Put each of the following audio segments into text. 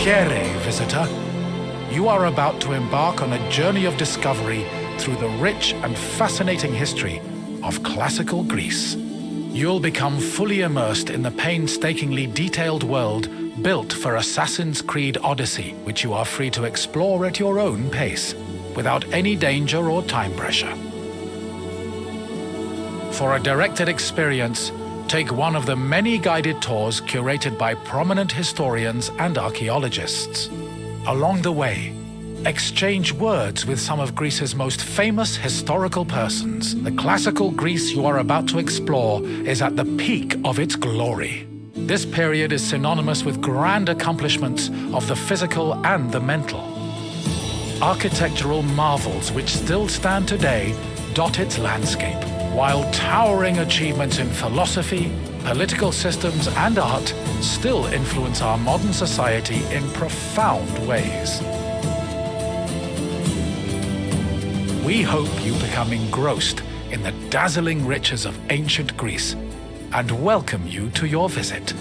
Here, visitor. You are about to embark on a journey of discovery through the rich and fascinating history of classical Greece. You'll become fully immersed in the painstakingly detailed world built for Assassin's Creed Odyssey, which you are free to explore at your own pace, without any danger or time pressure. For a directed experience, take one of the many guided tours curated by prominent historians and archaeologists. Along the way, exchange words with some of Greece's most famous historical persons. The classical Greece you are about to explore is at the peak of its glory. This period is synonymous with grand accomplishments of the physical and the mental. Architectural marvels which still stand today dot its landscape, while towering achievements in philosophy, political systems, and art still influence our modern society in profound ways. We hope you become engrossed in the dazzling riches of ancient Greece and welcome you to your visit.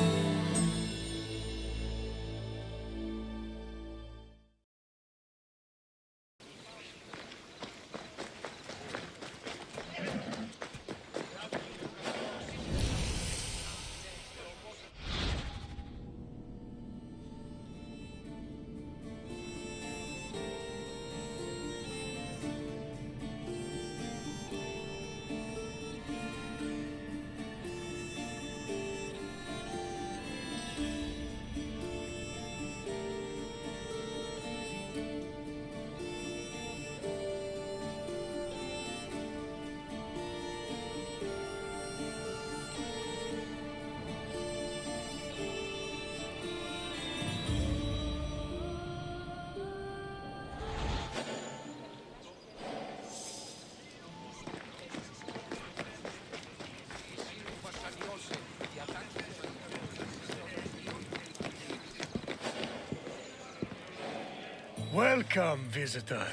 Welcome, visitor,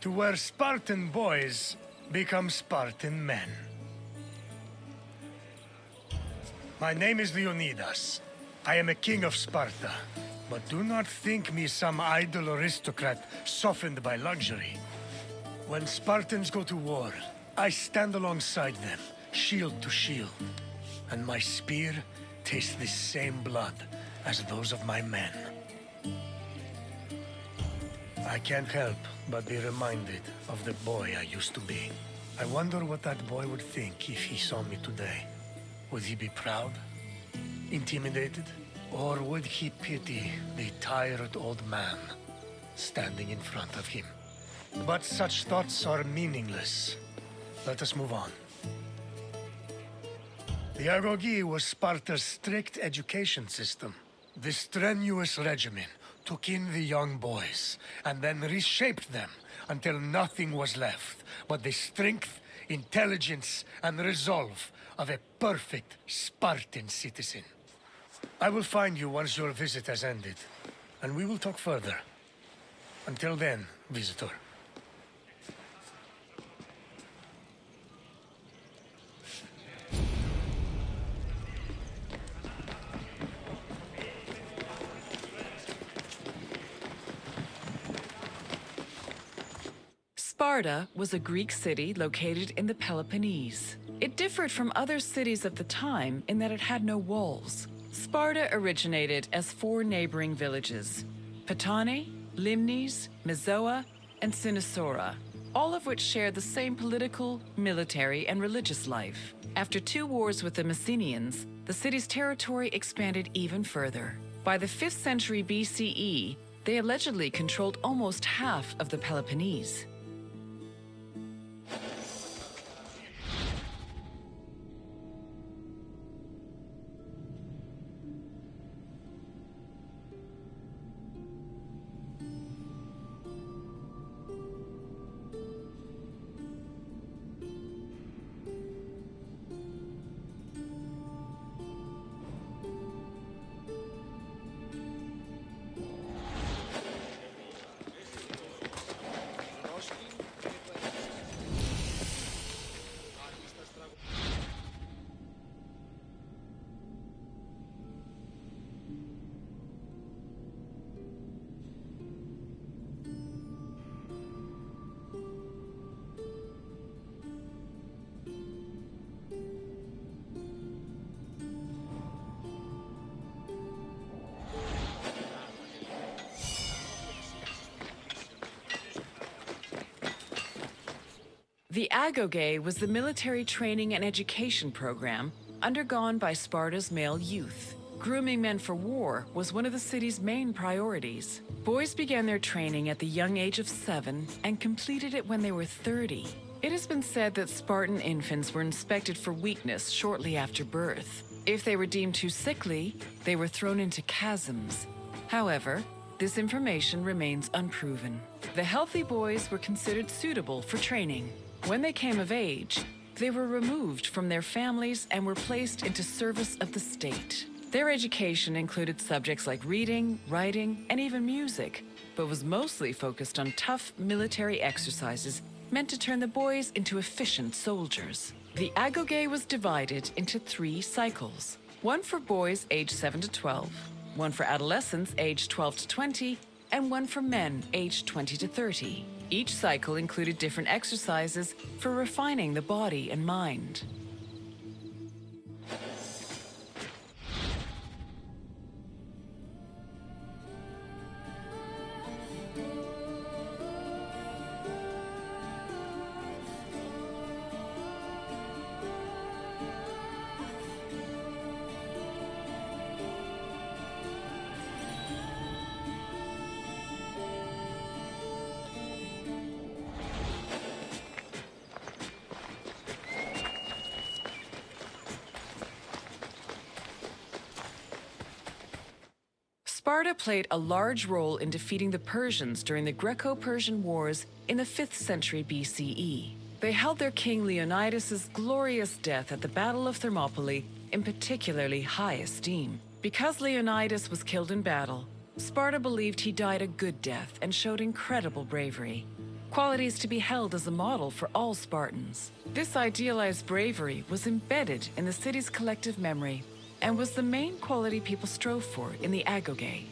to where Spartan boys become Spartan men. My name is Leonidas. I am a king of Sparta, but do not think me some idle aristocrat softened by luxury. When Spartans go to war, I stand alongside them, shield to shield, and my spear tastes the same blood as those of my men. I can't help but be reminded of the boy I used to be. I wonder what that boy would think if he saw me today. Would he be proud? Intimidated? Or would he pity the tired old man standing in front of him? But such thoughts are meaningless. Let us move on. The Agogi was Sparta's strict education system. The strenuous regimen took in the young boys, and then reshaped them until nothing was left but the strength, intelligence, and resolve of a perfect Spartan citizen. I will find you once your visit has ended, and we will talk further. Until then, visitor. Sparta was a Greek city located in the Peloponnese. It differed from other cities of the time in that it had no walls. Sparta originated as 4 neighboring villages: Patane, Limnes, Mizoa, and Cynosura, all of which shared the same political, military, and religious life. After 2 wars with the Messenians, the city's territory expanded even further. By the 5th century BCE, they allegedly controlled almost half of the Peloponnese. The agoge was the military training and education program undergone by Sparta's male youth. Grooming men for war was one of the city's main priorities. Boys began their training at the young age of 7 and completed it when they were 30. It has been said that Spartan infants were inspected for weakness shortly after birth. If they were deemed too sickly, they were thrown into chasms. However, this information remains unproven. The healthy boys were considered suitable for training. When they came of age, they were removed from their families and were placed into service of the state. Their education included subjects like reading, writing, and even music, but was mostly focused on tough military exercises meant to turn the boys into efficient soldiers. The agoge was divided into 3 cycles, one for boys aged 7 to 12, one for adolescents aged 12 to 20, and one for men aged 20 to 30. Each cycle included different exercises for refining the body and mind. Sparta played a large role in defeating the Persians during the Greco-Persian Wars in the 5th century BCE. They held their king Leonidas's glorious death at the Battle of Thermopylae in particularly high esteem. Because Leonidas was killed in battle, Sparta believed he died a good death and showed incredible bravery, qualities to be held as a model for all Spartans. This idealized bravery was embedded in the city's collective memory and was the main quality people strove for in the agoge.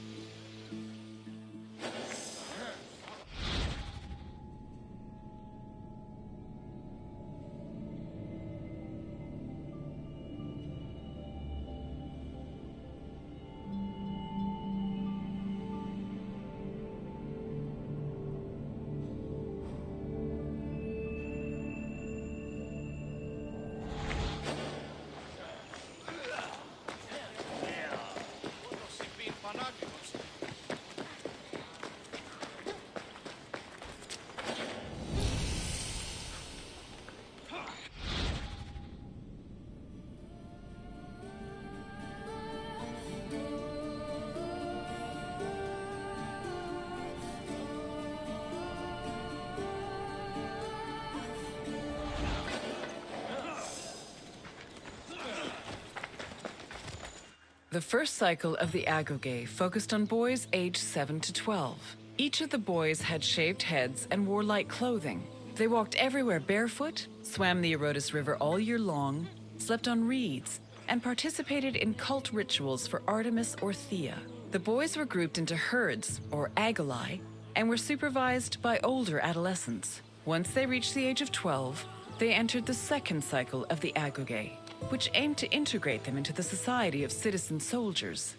The first cycle of the agoge focused on boys aged 7 to 12. Each of the boys had shaved heads and wore light clothing. They walked everywhere barefoot, swam the Eurotas River all year long, slept on reeds, and participated in cult rituals for Artemis or Thea. The boys were grouped into herds, or agoli, and were supervised by older adolescents. Once they reached the age of 12, they entered the second cycle of the agoge, which aimed to integrate them into the society of citizen soldiers.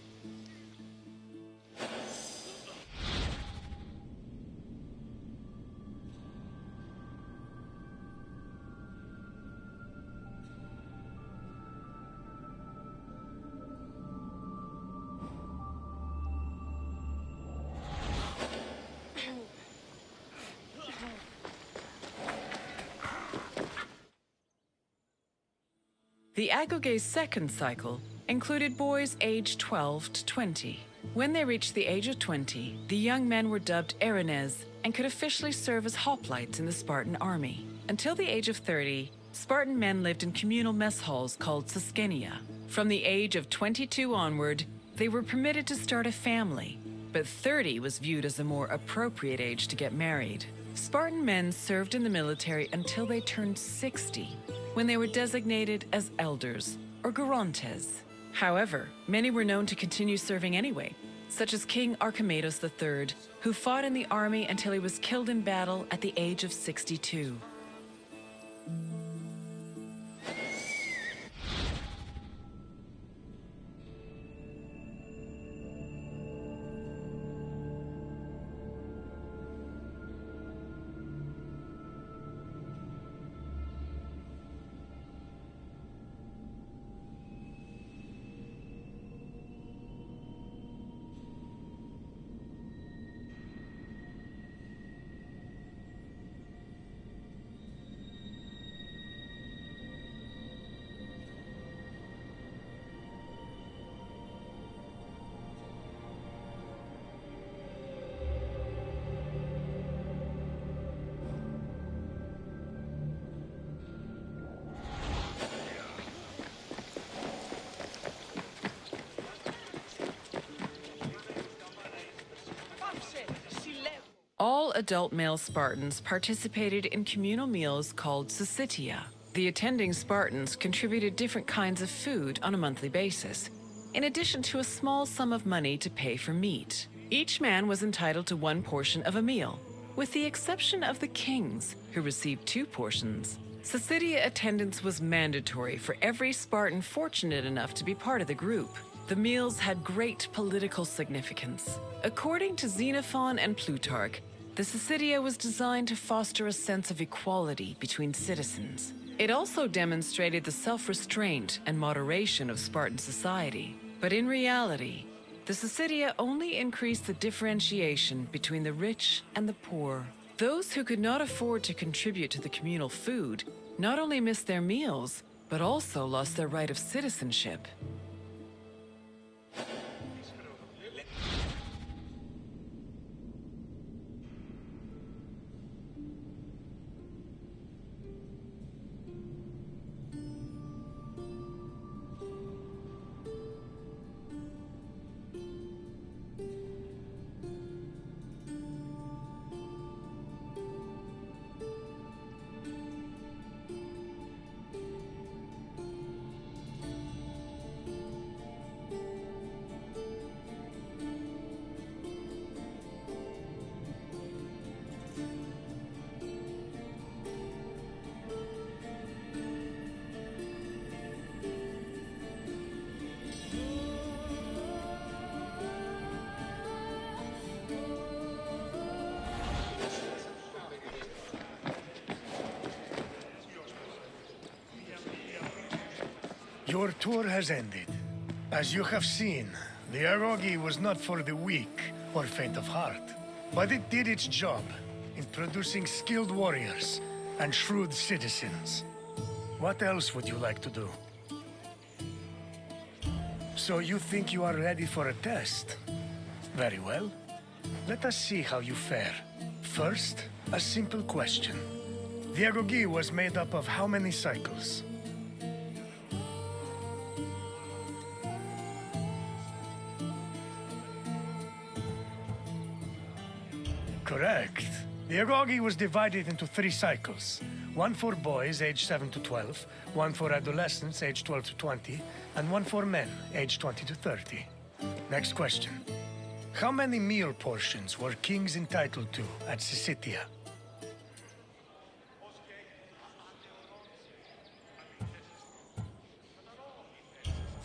The agoge's second cycle included boys aged 12 to 20. When they reached the age of 20, the young men were dubbed Erinyes and could officially serve as hoplites in the Spartan army. Until the age of 30, Spartan men lived in communal mess halls called Saskeneia. From the age of 22 onward, they were permitted to start a family, but 30 was viewed as a more appropriate age to get married. Spartan men served in the military until they turned 60, when they were designated as elders, or gerontes. However, many were known to continue serving anyway, such as King Archimedes III, who fought in the army until he was killed in battle at the age of 62. All adult male Spartans participated in communal meals called syssitia. The attending Spartans contributed different kinds of food on a monthly basis, in addition to a small sum of money to pay for meat. Each man was entitled to one portion of a meal, with the exception of the kings, who received 2 portions. Syssitia attendance was mandatory for every Spartan fortunate enough to be part of the group. The meals had great political significance. According to Xenophon and Plutarch, the syssitia was designed to foster a sense of equality between citizens. It also demonstrated the self-restraint and moderation of Spartan society. But in reality, the syssitia only increased the differentiation between the rich and the poor. Those who could not afford to contribute to the communal food not only missed their meals, but also lost their right of citizenship. Your tour has ended. As you have seen, the Arogi was not for the weak or faint of heart, but it did its job in producing skilled warriors and shrewd citizens. What else would you like to do? So you think you are ready for a test? Very well. Let us see how you fare. First, a simple question. The Arogi was made up of how many cycles? Correct. The Arogi was divided into 3 cycles. One for boys aged 7 to 12, one for adolescents aged 12 to 20, and one for men aged 20 to 30. Next question. How many meal portions were kings entitled to at Syssitia?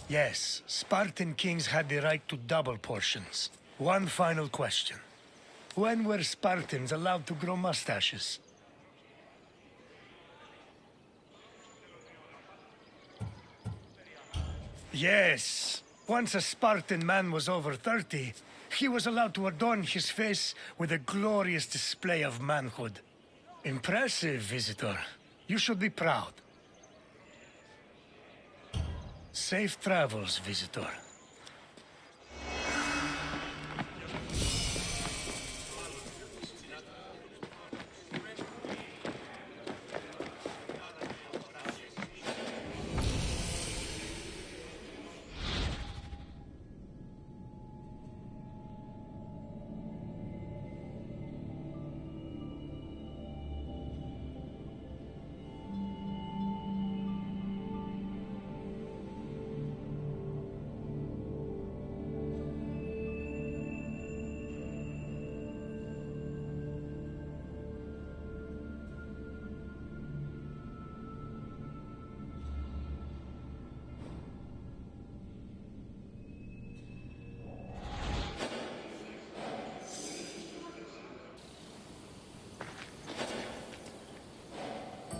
Yes, Spartan kings had the right to double portions. One final question. When were Spartans allowed to grow mustaches? Yes. Once a Spartan man was over 30, he was allowed to adorn his face with a glorious display of manhood. Impressive, visitor. You should be proud. Safe travels, visitor.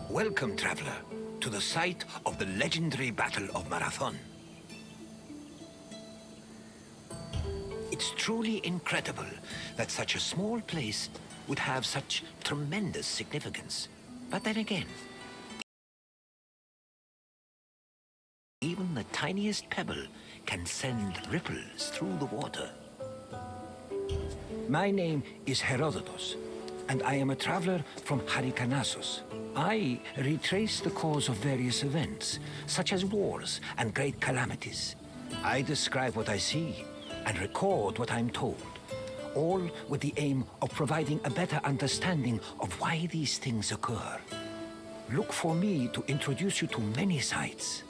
Welcome, traveler, to the site of the legendary Battle of Marathon. It's truly incredible that such a small place would have such tremendous significance. But then again, even the tiniest pebble can send ripples through the water. My name is Herodotus, and I am a traveler from Halikarnassos. I retrace the cause of various events, such as wars and great calamities. I describe what I see and record what I'm told. all with the aim of providing a better understanding of why these things occur. Look for me to introduce you to many sites.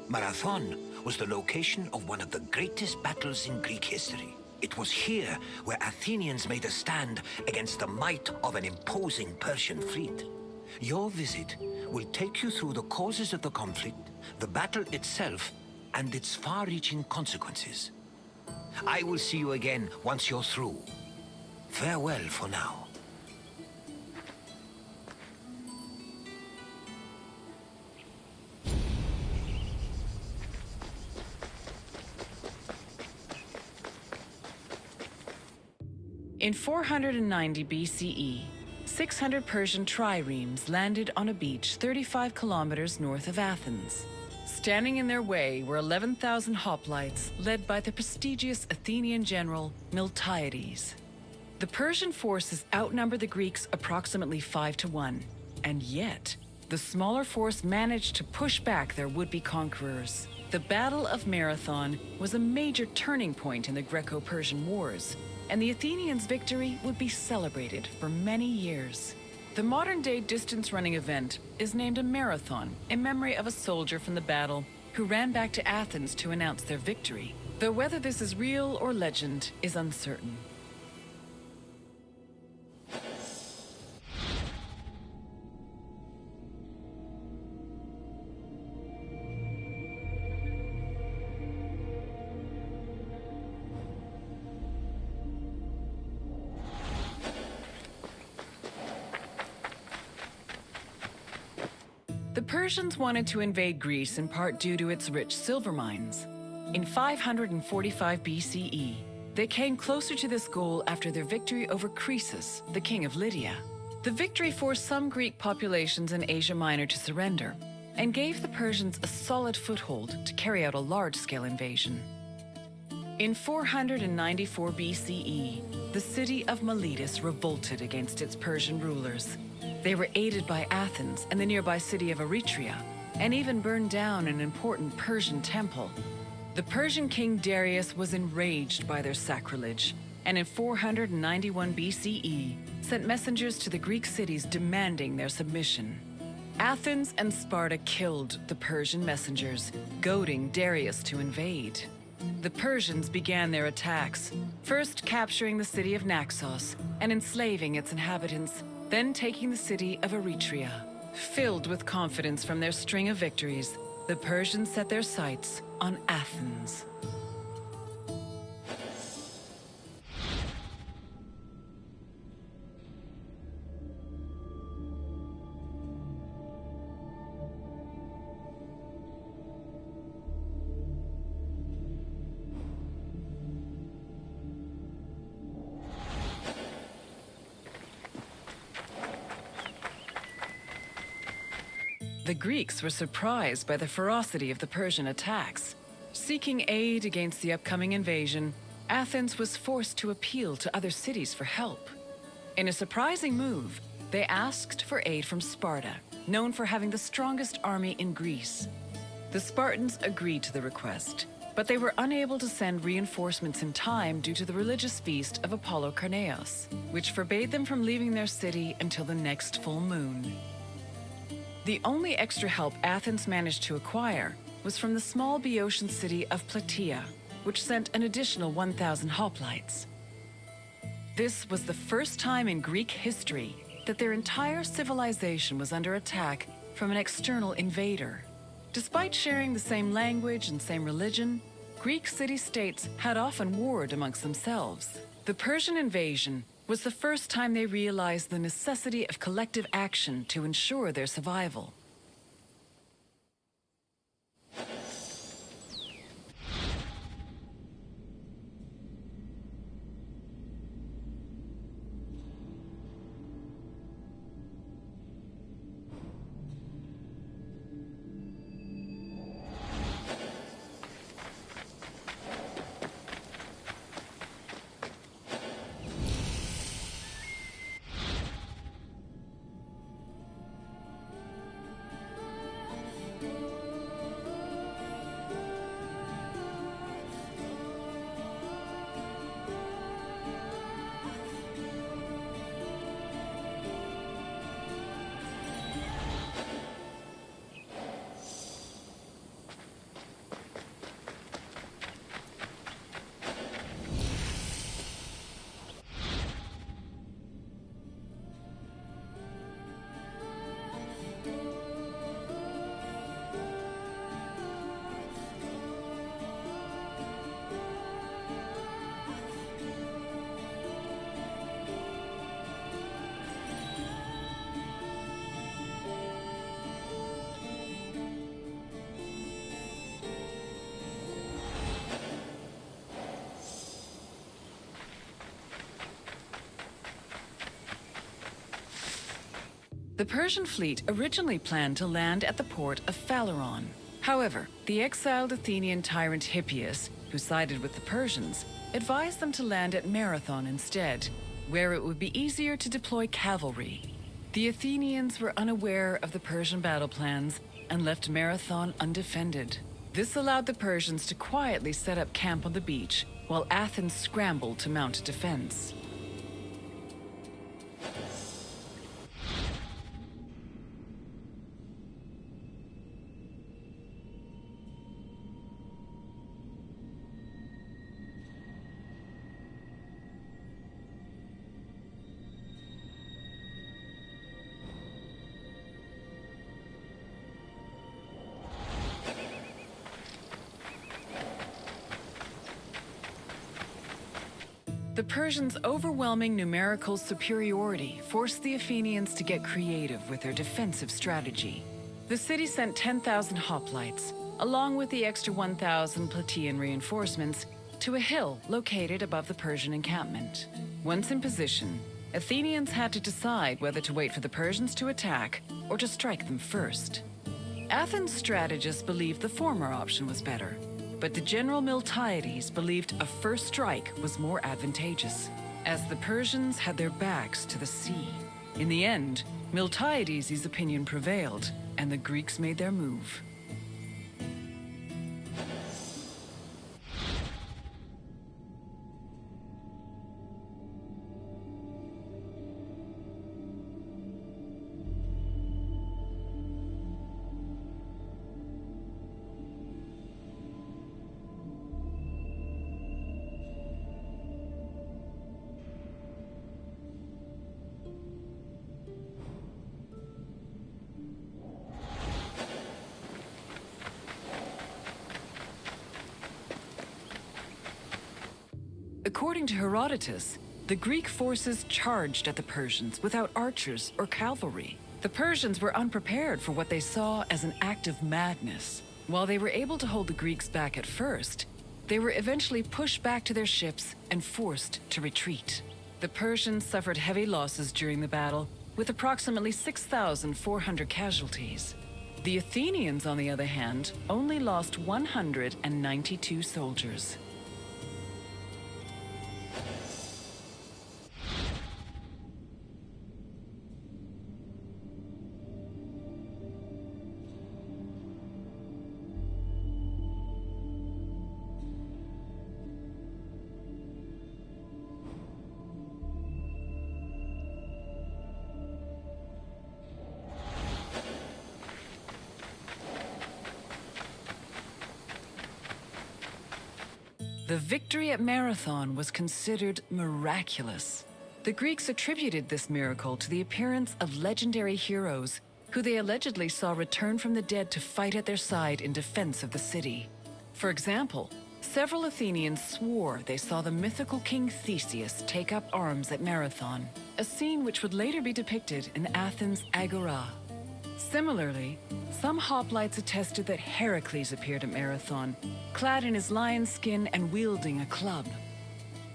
Marathon was the location of one of the greatest battles in Greek history. It was here where Athenians made a stand against the might of an imposing Persian fleet. Your visit will take you through the causes of the conflict, the battle itself, and its far-reaching consequences. I will see you again once you're through. Farewell for now. In 490 BCE, 600 Persian triremes landed on a beach 35 kilometers north of Athens. Standing in their way were 11,000 hoplites led by the prestigious Athenian general Miltiades. The Persian forces outnumbered the Greeks approximately 5 to 1, and yet the smaller force managed to push back their would-be conquerors. The Battle of Marathon was a major turning point in the Greco-Persian Wars, and the Athenians' victory would be celebrated for many years. The modern-day distance-running event is named a marathon in memory of a soldier from the battle who ran back to Athens to announce their victory, though whether this is real or legend is uncertain. The Persians wanted to invade Greece in part due to its rich silver mines. In 545 BCE, they came closer to this goal after their victory over Croesus, the king of Lydia. The victory forced some Greek populations in Asia Minor to surrender and gave the Persians a solid foothold to carry out a large-scale invasion. In 494 BCE, the city of Miletus revolted against its Persian rulers. They were aided by Athens and the nearby city of Eretria, and even burned down an important Persian temple. The Persian king Darius was enraged by their sacrilege, and in 491 BCE, sent messengers to the Greek cities demanding their submission. Athens and Sparta killed the Persian messengers, goading Darius to invade. The Persians began their attacks, first capturing the city of Naxos and enslaving its inhabitants, then taking the city of Eretria. Filled with confidence from their string of victories, the Persians set their sights on Athens. The Greeks were surprised by the ferocity of the Persian attacks. Seeking aid against the upcoming invasion, Athens was forced to appeal to other cities for help. In a surprising move, they asked for aid from Sparta, known for having the strongest army in Greece. The Spartans agreed to the request, but they were unable to send reinforcements in time due to the religious feast of Apollo Carneos, which forbade them from leaving their city until the next full moon. The only extra help Athens managed to acquire was from the small Boeotian city of Plataea, which sent an additional 1,000 hoplites. This was the first time in Greek history that their entire civilization was under attack from an external invader. Despite sharing the same language and same religion, Greek city-states had often warred amongst themselves. The Persian invasion was the first time they realized the necessity of collective action to ensure their survival. The Persian fleet originally planned to land at the port of Phaleron. However, the exiled Athenian tyrant Hippias, who sided with the Persians, advised them to land at Marathon instead, where it would be easier to deploy cavalry. The Athenians were unaware of the Persian battle plans and left Marathon undefended. This allowed the Persians to quietly set up camp on the beach, while Athens scrambled to mount a defense. The Persians' overwhelming numerical superiority forced the Athenians to get creative with their defensive strategy. The city sent 10,000 hoplites, along with the extra 1,000 Plataean reinforcements, to a hill located above the Persian encampment. Once in position, Athenians had to decide whether to wait for the Persians to attack or to strike them first. Athens' strategists believed the former option was better, but the general Miltiades believed a first strike was more advantageous, as the Persians had their backs to the sea. In the end, Miltiades' opinion prevailed, and the Greeks made their move. According to Herodotus, the Greek forces charged at the Persians without archers or cavalry. The Persians were unprepared for what they saw as an act of madness. While they were able to hold the Greeks back at first, they were eventually pushed back to their ships and forced to retreat. The Persians suffered heavy losses during the battle, with approximately 6,400 casualties. The Athenians, on the other hand, only lost 192 soldiers. The victory at Marathon was considered miraculous. The Greeks attributed this miracle to the appearance of legendary heroes who they allegedly saw return from the dead to fight at their side in defense of the city. For example, several Athenians swore they saw the mythical king Theseus take up arms at Marathon, a scene which would later be depicted in Athens' Agora. Similarly, some hoplites attested that Heracles appeared at Marathon, clad in his lion's skin and wielding a club.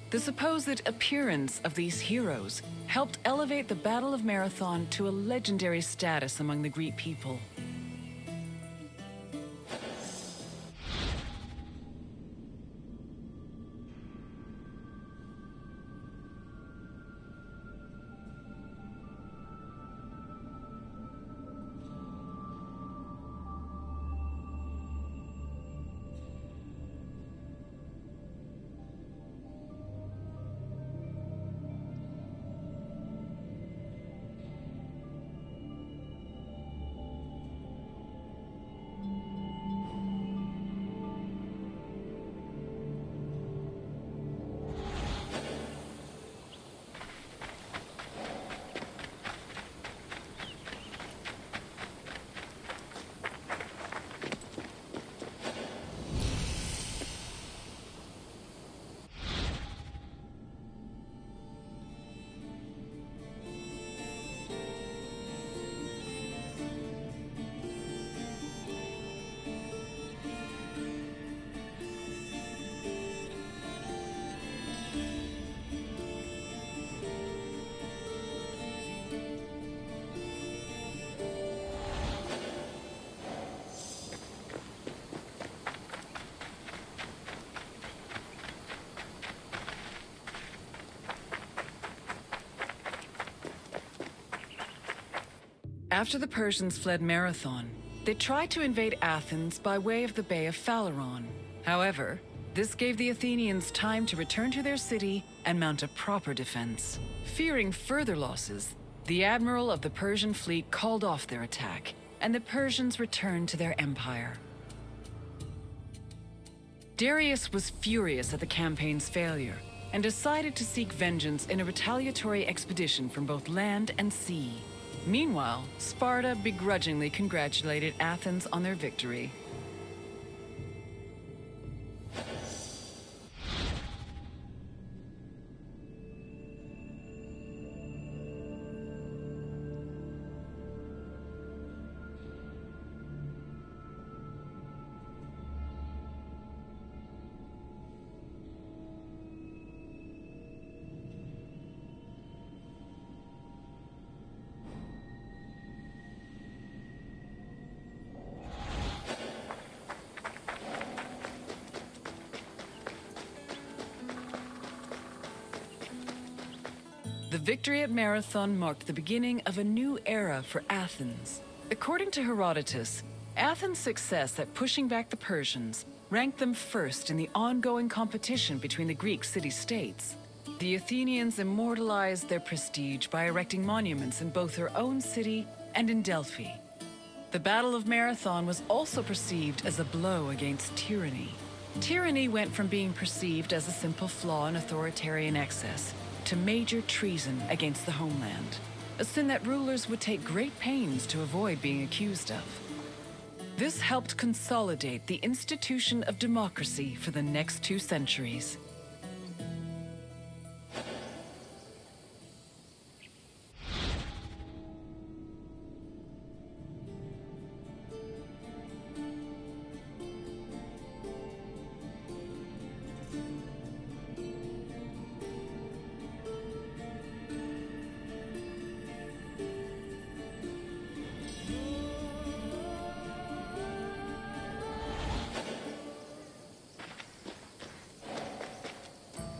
The supposed appearance of these heroes helped elevate the Battle of Marathon to a legendary status among the Greek people. After the Persians fled Marathon, they tried to invade Athens by way of the Bay of Phaleron. However, this gave the Athenians time to return to their city and mount a proper defense. Fearing further losses, the admiral of the Persian fleet called off their attack, and the Persians returned to their empire. Darius was furious at the campaign's failure and decided to seek vengeance in a retaliatory expedition from both land and sea. Meanwhile, Sparta begrudgingly congratulated Athens on their victory. The victory at Marathon marked the beginning of a new era for Athens. According to Herodotus, Athens' success at pushing back the Persians ranked them first in the ongoing competition between the Greek city-states. The Athenians immortalized their prestige by erecting monuments in both their own city and in Delphi. The Battle of Marathon was also perceived as a blow against tyranny. Tyranny went from being perceived as a simple flaw in authoritarian excess to major treason against the homeland, a sin that rulers would take great pains to avoid being accused of. This helped consolidate the institution of democracy for the next 2 centuries.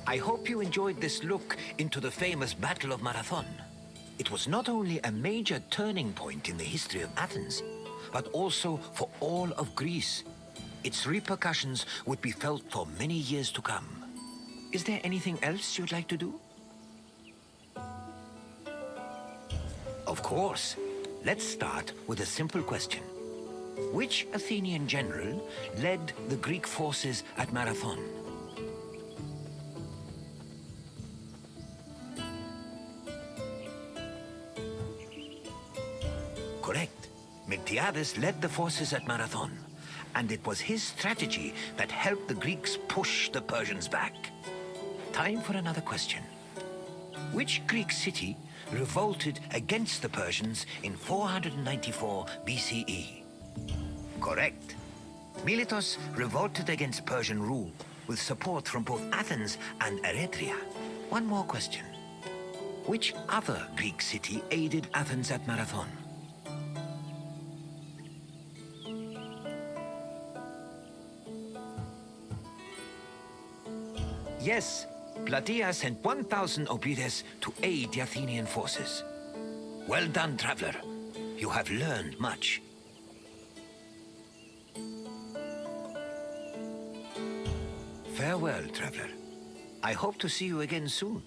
I hope you enjoyed this look into the famous Battle of Marathon. It was not only a major turning point in the history of Athens, but also for all of Greece. Its repercussions would be felt for many years to come. Is there anything else you'd like to do? Of course. Let's start with a simple question. Which Athenian general led the Greek forces at Marathon? Correct. Miltiades led the forces at Marathon, and it was his strategy that helped the Greeks push the Persians back. Time for another question. Which Greek city revolted against the Persians in 494 BCE? Correct. Miletus revolted against Persian rule, with support from both Athens and Eretria. One more question. Which other Greek city aided Athens at Marathon? Yes, Plataea sent 1,000 Obides to aid the Athenian forces. Well done, traveler. You have learned much. Farewell, traveler. I hope to see you again soon.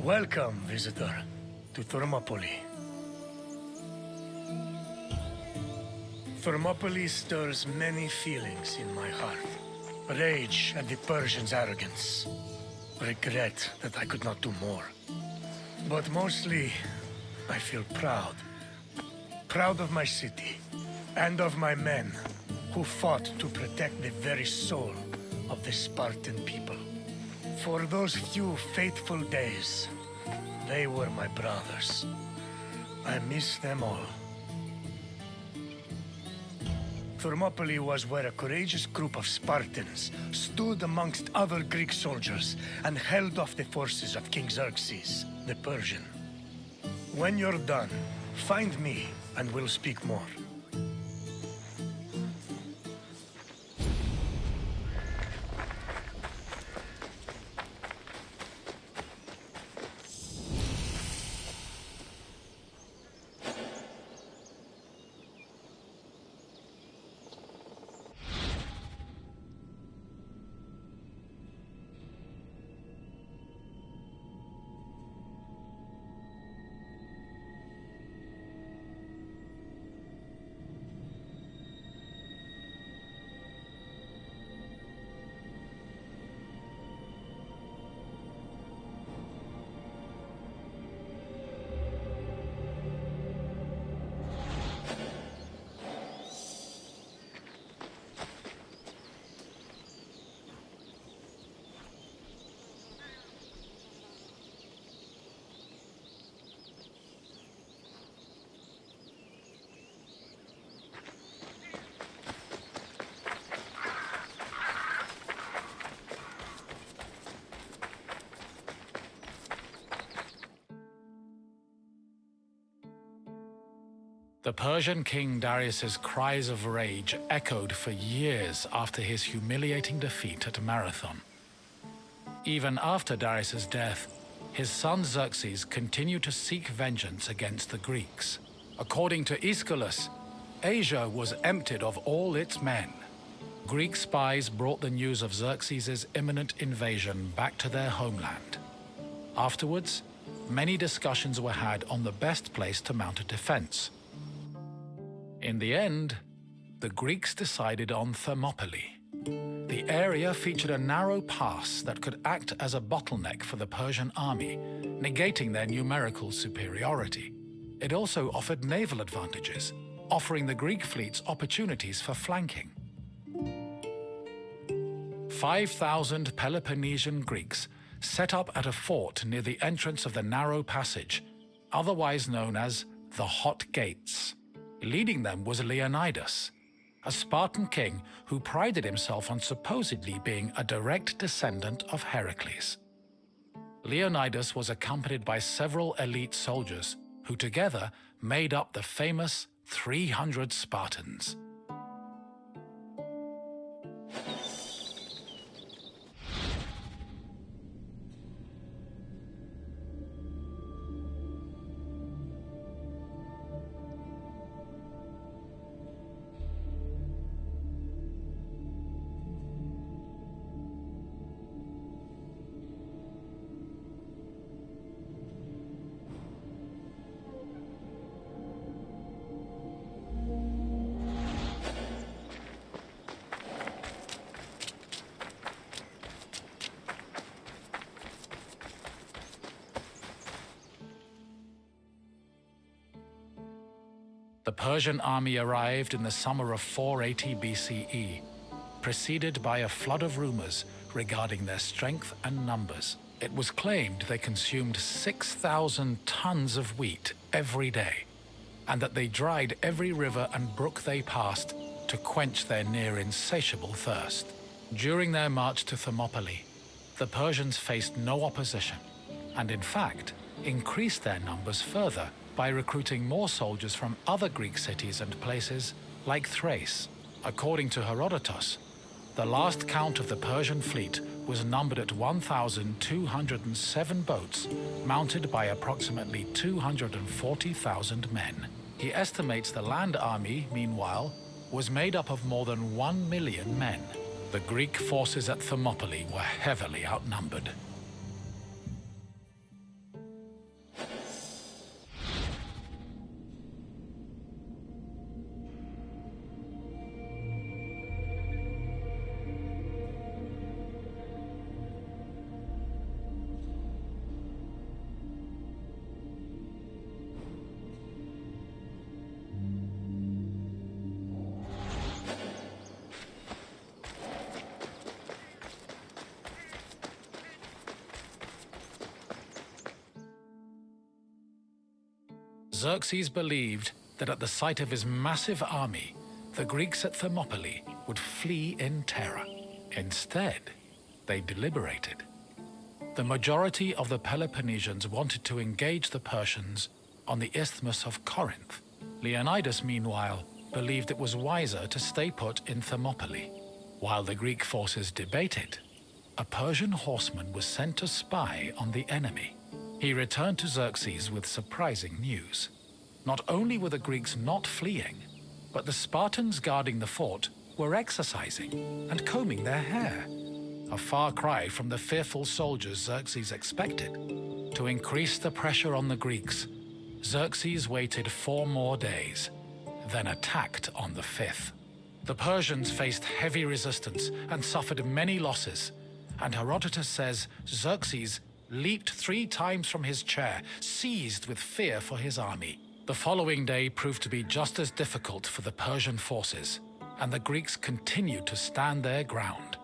Welcome, visitor. to Thermopylae. Thermopylae stirs many feelings in my heart. Rage at the Persians' arrogance. Regret that I could not do more. But mostly, I feel proud. Proud of my city, and of my men, who fought to protect the very soul of the Spartan people. For those few fateful days, they were my brothers. I miss them all. Thermopylae was where a courageous group of Spartans stood amongst other Greek soldiers and held off the forces of King Xerxes, the Persian. When you're done, find me and we'll speak more. The Persian king Darius's cries of rage echoed for years after his humiliating defeat at Marathon. Even after Darius's death, his son Xerxes continued to seek vengeance against the Greeks. According to Aeschylus, Asia was emptied of all its men. Greek spies brought the news of Xerxes' imminent invasion back to their homeland. Afterwards, many discussions were had on the best place to mount a defense. In the end, the Greeks decided on Thermopylae. The area featured a narrow pass that could act as a bottleneck for the Persian army, negating their numerical superiority. It also offered naval advantages, offering the Greek fleets opportunities for flanking. 5,000 Peloponnesian Greeks set up at a fort near the entrance of the narrow passage, otherwise known as the Hot Gates. Leading them was Leonidas, a Spartan king who prided himself on supposedly being a direct descendant of Heracles. Leonidas was accompanied by several elite soldiers who together made up the famous 300 Spartans. The Persian army arrived in the summer of 480 BCE, preceded by a flood of rumors regarding their strength and numbers. It was claimed they consumed 6,000 tons of wheat every day, and that they dried every river and brook they passed to quench their near insatiable thirst. During their march to Thermopylae, the Persians faced no opposition, and in fact, increased their numbers further by recruiting more soldiers from other Greek cities and places like Thrace. According to Herodotus, the last count of the Persian fleet was numbered at 1,207 boats, mounted by approximately 240,000 men. He estimates the land army, meanwhile, was made up of more than 1 million men. The Greek forces at Thermopylae were heavily outnumbered. Xerxes believed that at the sight of his massive army, the Greeks at Thermopylae would flee in terror. Instead, they deliberated. The majority of the Peloponnesians wanted to engage the Persians on the Isthmus of Corinth. Leonidas, meanwhile, believed it was wiser to stay put in Thermopylae. While the Greek forces debated, a Persian horseman was sent to spy on the enemy. He returned to Xerxes with surprising news. Not only were the Greeks not fleeing, but the Spartans guarding the fort were exercising and combing their hair. A far cry from the fearful soldiers Xerxes expected. To increase the pressure on the Greeks, Xerxes waited 4 more days, then attacked on the 5th. The Persians faced heavy resistance and suffered many losses, and Herodotus says Xerxes leaped 3 times from his chair, seized with fear for his army. The following day proved to be just as difficult for the Persian forces, and the Greeks continued to stand their ground.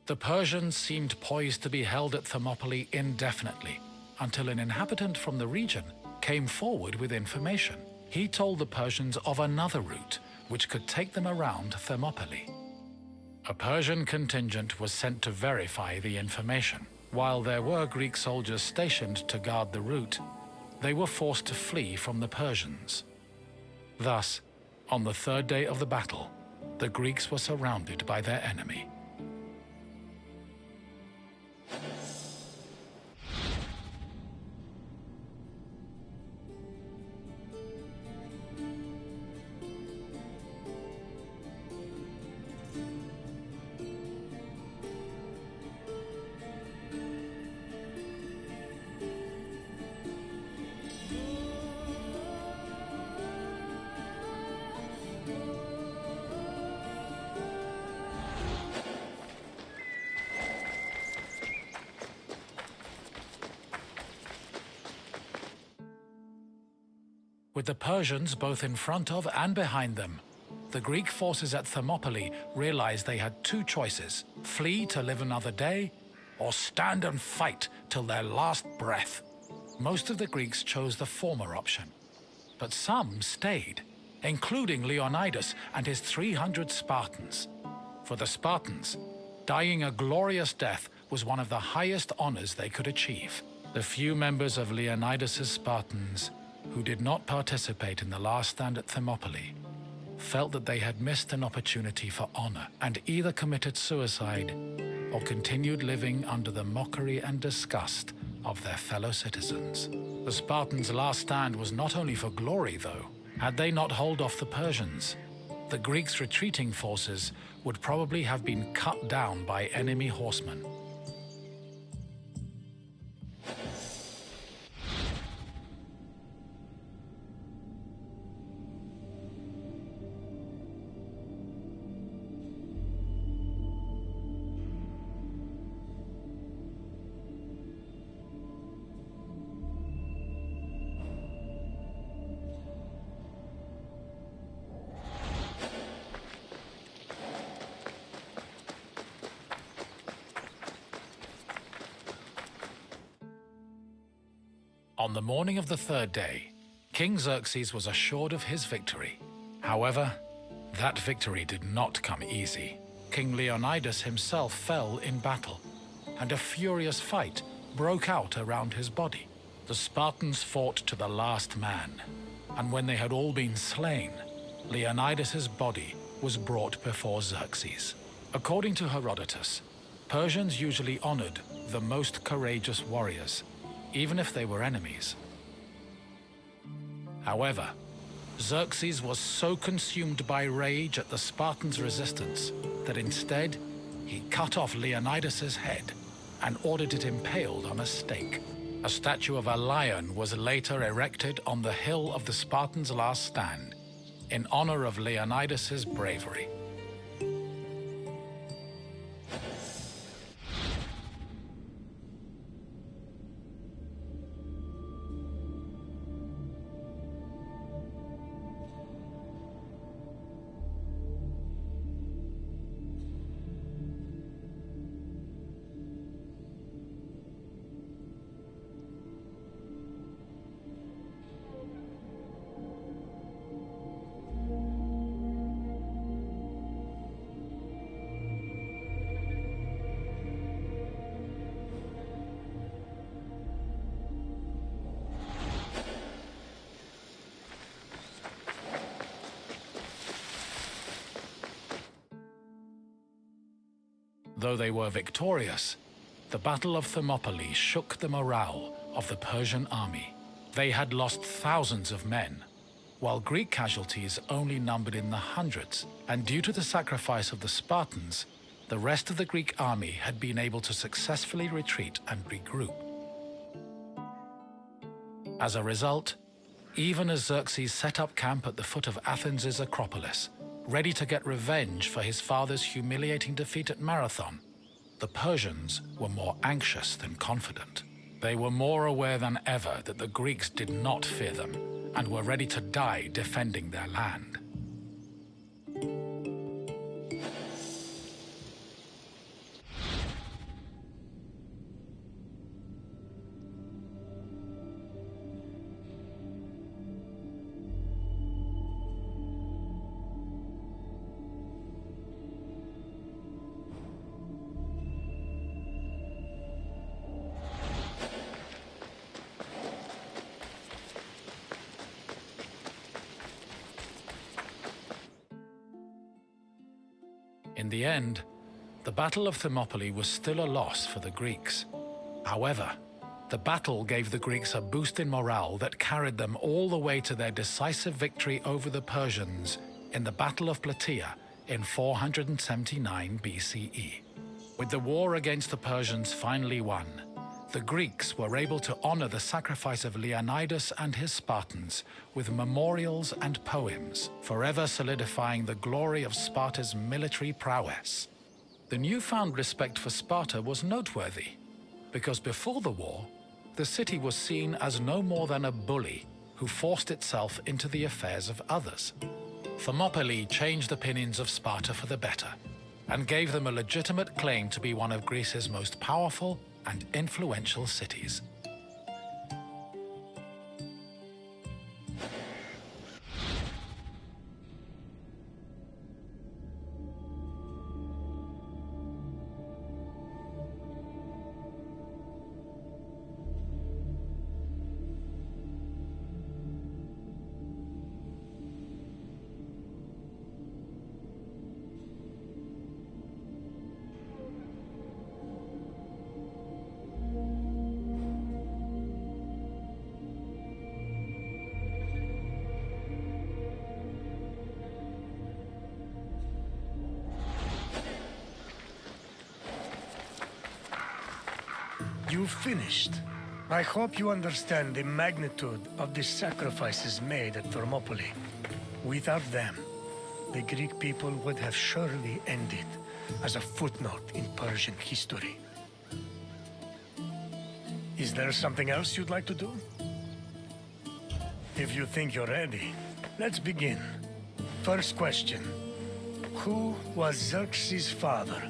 The Persians seemed poised to be held at Thermopylae indefinitely, until an inhabitant from the region came forward with information. He told the Persians of another route which could take them around Thermopylae. A Persian contingent was sent to verify the information. While there were Greek soldiers stationed to guard the route, they were forced to flee from the Persians. Thus, on the 3rd day of the battle, the Greeks were surrounded by their enemy. With the Persians both in front of and behind them, the Greek forces at Thermopylae realized they had 2 choices: flee to live another day, or stand and fight till their last breath. Most of the Greeks chose the former option, but some stayed, including Leonidas and his 300 Spartans. For the Spartans, dying a glorious death was one of the highest honors they could achieve. The few members of Leonidas's Spartans who did not participate in the last stand at Thermopylae felt that they had missed an opportunity for honor and either committed suicide or continued living under the mockery and disgust of their fellow citizens. The Spartans' last stand was not only for glory, though. Had they not held off the Persians, the Greeks' retreating forces would probably have been cut down by enemy horsemen. On the morning of the 3rd day, King Xerxes was assured of his victory. However, that victory did not come easy. King Leonidas himself fell in battle, and a furious fight broke out around his body. The Spartans fought to the last man, and when they had all been slain, Leonidas's body was brought before Xerxes. According to Herodotus, Persians usually honored the most courageous warriors, even if they were enemies. However, Xerxes was so consumed by rage at the Spartans' resistance that instead he cut off Leonidas's head and ordered it impaled on a stake. A statue of a lion was later erected on the hill of the Spartans' last stand in honor of Leonidas's bravery. Though they were victorious, the Battle of Thermopylae shook the morale of the Persian army. They had lost thousands of men, while Greek casualties only numbered in the hundreds, and due to the sacrifice of the Spartans, the rest of the Greek army had been able to successfully retreat and regroup. As a result, even as Xerxes set up camp at the foot of Athens' Acropolis, ready to get revenge for his father's humiliating defeat at Marathon, the Persians were more anxious than confident. They were more aware than ever that the Greeks did not fear them and were ready to die defending their land. In the end, the Battle of Thermopylae was still a loss for the Greeks. However, the battle gave the Greeks a boost in morale that carried them all the way to their decisive victory over the Persians in the Battle of Plataea in 479 BCE. With the war against the Persians finally won, the Greeks were able to honor the sacrifice of Leonidas and his Spartans with memorials and poems, forever solidifying the glory of Sparta's military prowess. The newfound respect for Sparta was noteworthy, because before the war, the city was seen as no more than a bully who forced itself into the affairs of others. Thermopylae changed the opinions of Sparta for the better, and gave them a legitimate claim to be one of Greece's most powerful and influential cities. You've finished. I hope you understand the magnitude of the sacrifices made at Thermopylae. Without them, the Greek people would have surely ended as a footnote in Persian history. Is there something else you'd like to do? If you think you're ready, let's begin. First question. Who was Xerxes' father?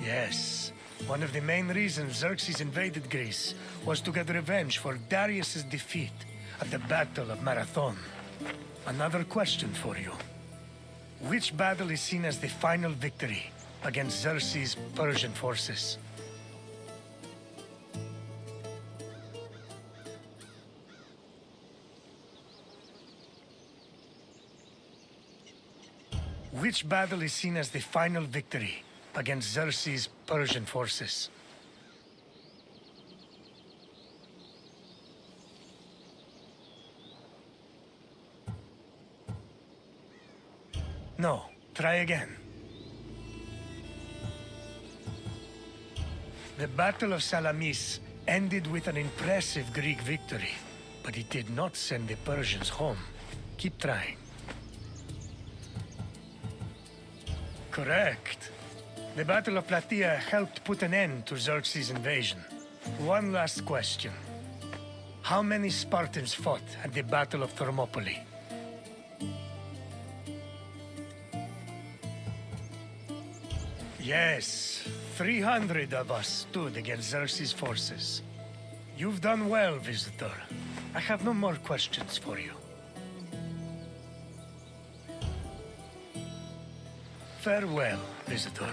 Yes. One of the main reasons Xerxes invaded Greece was to get revenge for Darius's defeat at the Battle of Marathon. Another question for you. Which battle is seen as the final victory against Xerxes' Persian forces? Which battle is seen as the final victory against Xerxes' Persian forces? Try again. The Battle of Salamis ended with an impressive Greek victory, but it did not send the Persians home. Keep trying. Correct. The Battle of Plataea helped put an end to Xerxes' invasion. One last question. How many Spartans fought at the Battle of Thermopylae? Yes, 300 of us stood against Xerxes' forces. You've done well, visitor. I have no more questions for you. Farewell, visitor.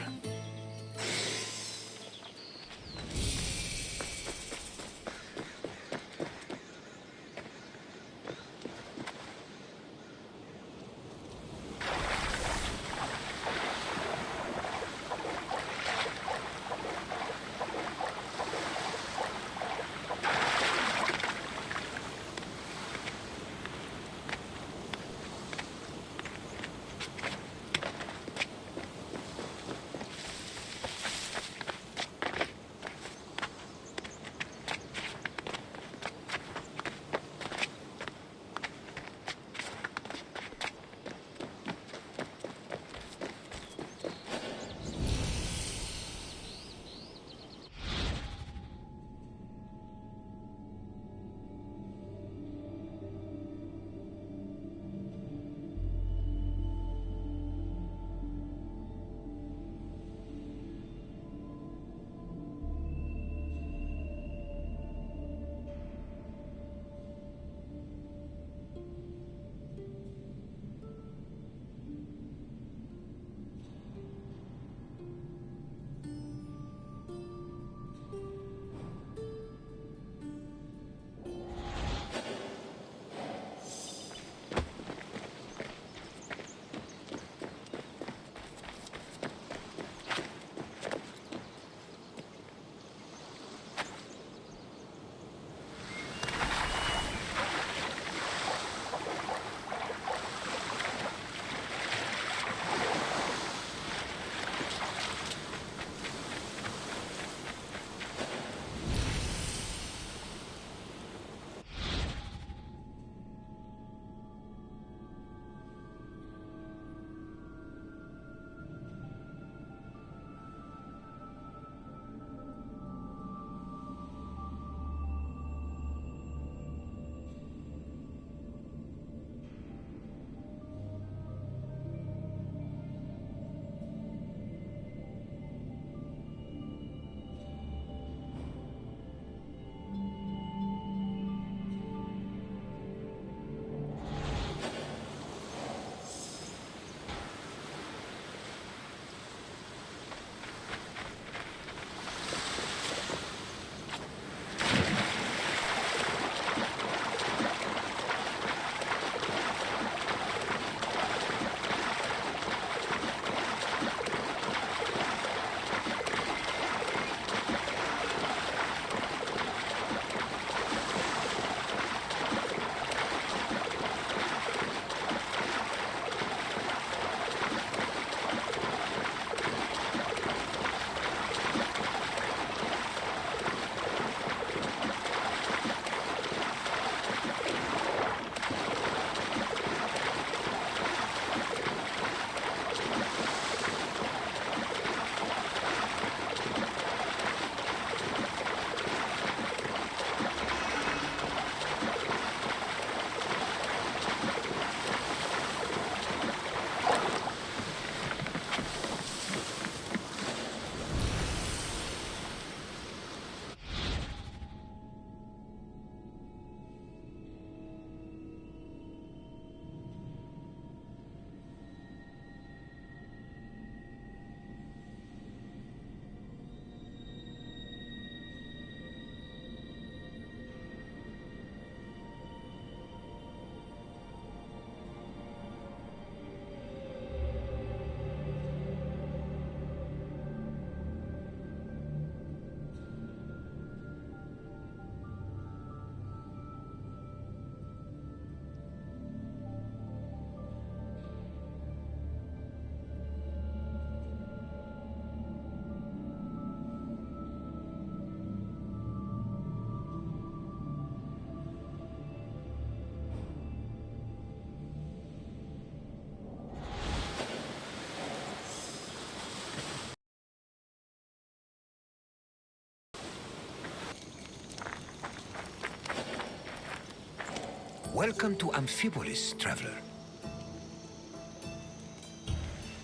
Welcome to Amphipolis, traveler.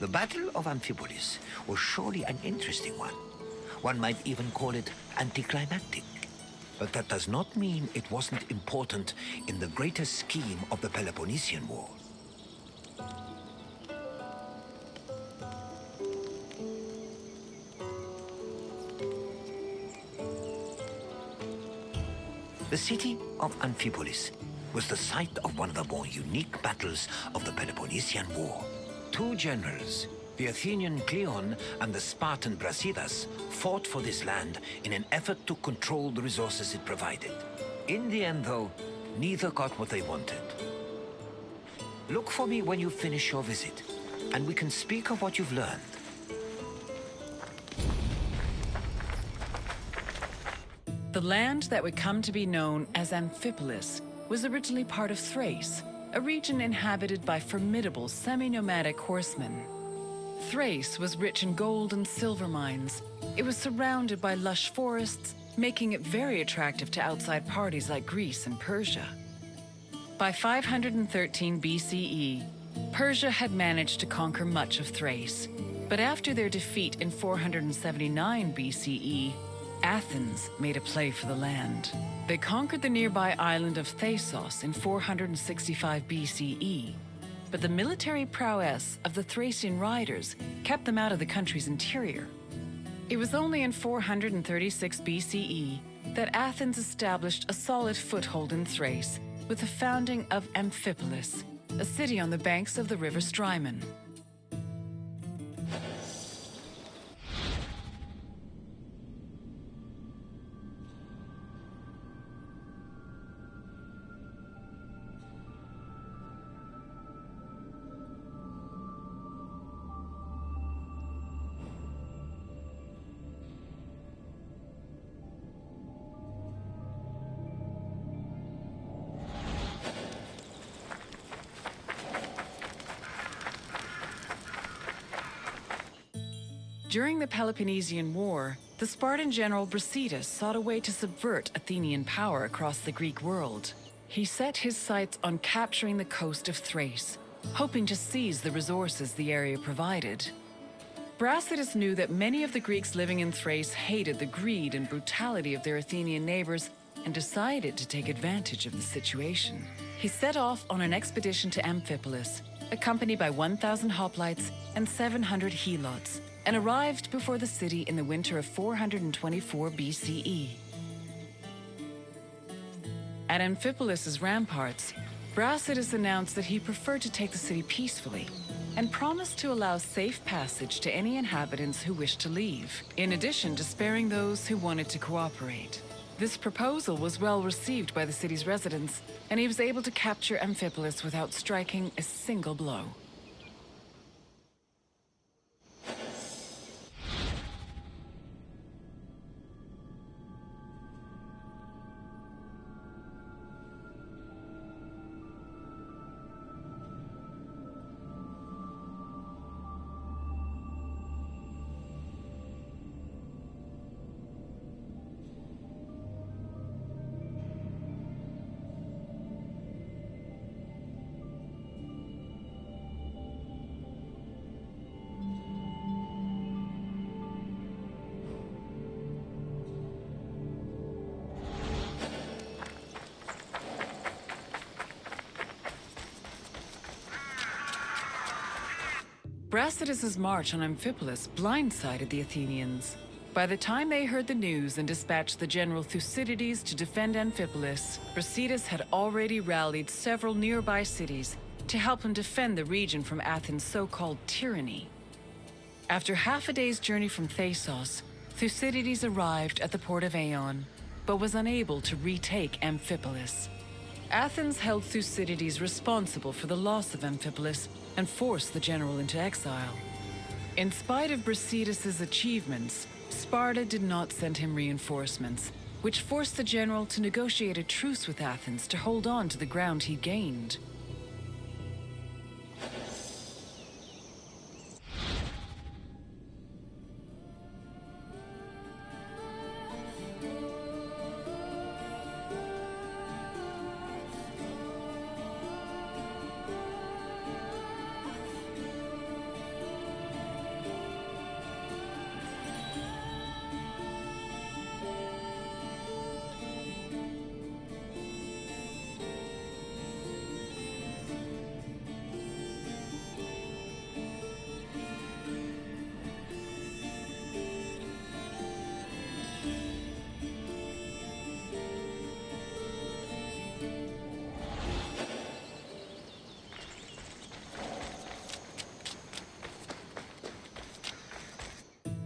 The Battle of Amphipolis was surely an interesting one. One might even call it anticlimactic. But that does not mean it wasn't important in the greater scheme of the Peloponnesian War. The city of Amphipolis was the site of one of the more unique battles of the Peloponnesian War. Two generals, the Athenian Cleon and the Spartan Brasidas, fought for this land in an effort to control the resources it provided. In the end, though, neither got what they wanted. Look for me when you finish your visit, and we can speak of what you've learned. The land that would come to be known as Amphipolis was originally part of Thrace, a region inhabited by formidable semi-nomadic horsemen. Thrace was rich in gold and silver mines. It was surrounded by lush forests, making it very attractive to outside parties like Greece and Persia. By 513 BCE, Persia had managed to conquer much of Thrace. But after their defeat in 479 BCE, Athens made a play for the land. They conquered the nearby island of Thasos in 465 BCE, but the military prowess of the Thracian riders kept them out of the country's interior. It was only in 436 BCE that Athens established a solid foothold in Thrace with the founding of Amphipolis, a city on the banks of the river Strymon. During the Peloponnesian War, the Spartan general Brasidas sought a way to subvert Athenian power across the Greek world. He set his sights on capturing the coast of Thrace, hoping to seize the resources the area provided. Brasidas knew that many of the Greeks living in Thrace hated the greed and brutality of their Athenian neighbors and decided to take advantage of the situation. He set off on an expedition to Amphipolis, accompanied by 1,000 hoplites and 700 helots, and arrived before the city in the winter of 424 BCE. At Amphipolis' ramparts, Brasidas announced that he preferred to take the city peacefully and promised to allow safe passage to any inhabitants who wished to leave, in addition to sparing those who wanted to cooperate. This proposal was well received by the city's residents, and he was able to capture Amphipolis without striking a single blow. Brasidas' march on Amphipolis blindsided the Athenians. By the time they heard the news and dispatched the general Thucydides to defend Amphipolis, Brasidas had already rallied several nearby cities to help him defend the region from Athens' so-called tyranny. After half a day's journey from Thasos, Thucydides arrived at the port of Aeon, but was unable to retake Amphipolis. Athens held Thucydides responsible for the loss of Amphipolis and forced the general into exile. In spite of Brasidas' achievements, Sparta did not send him reinforcements, which forced the general to negotiate a truce with Athens to hold on to the ground he gained.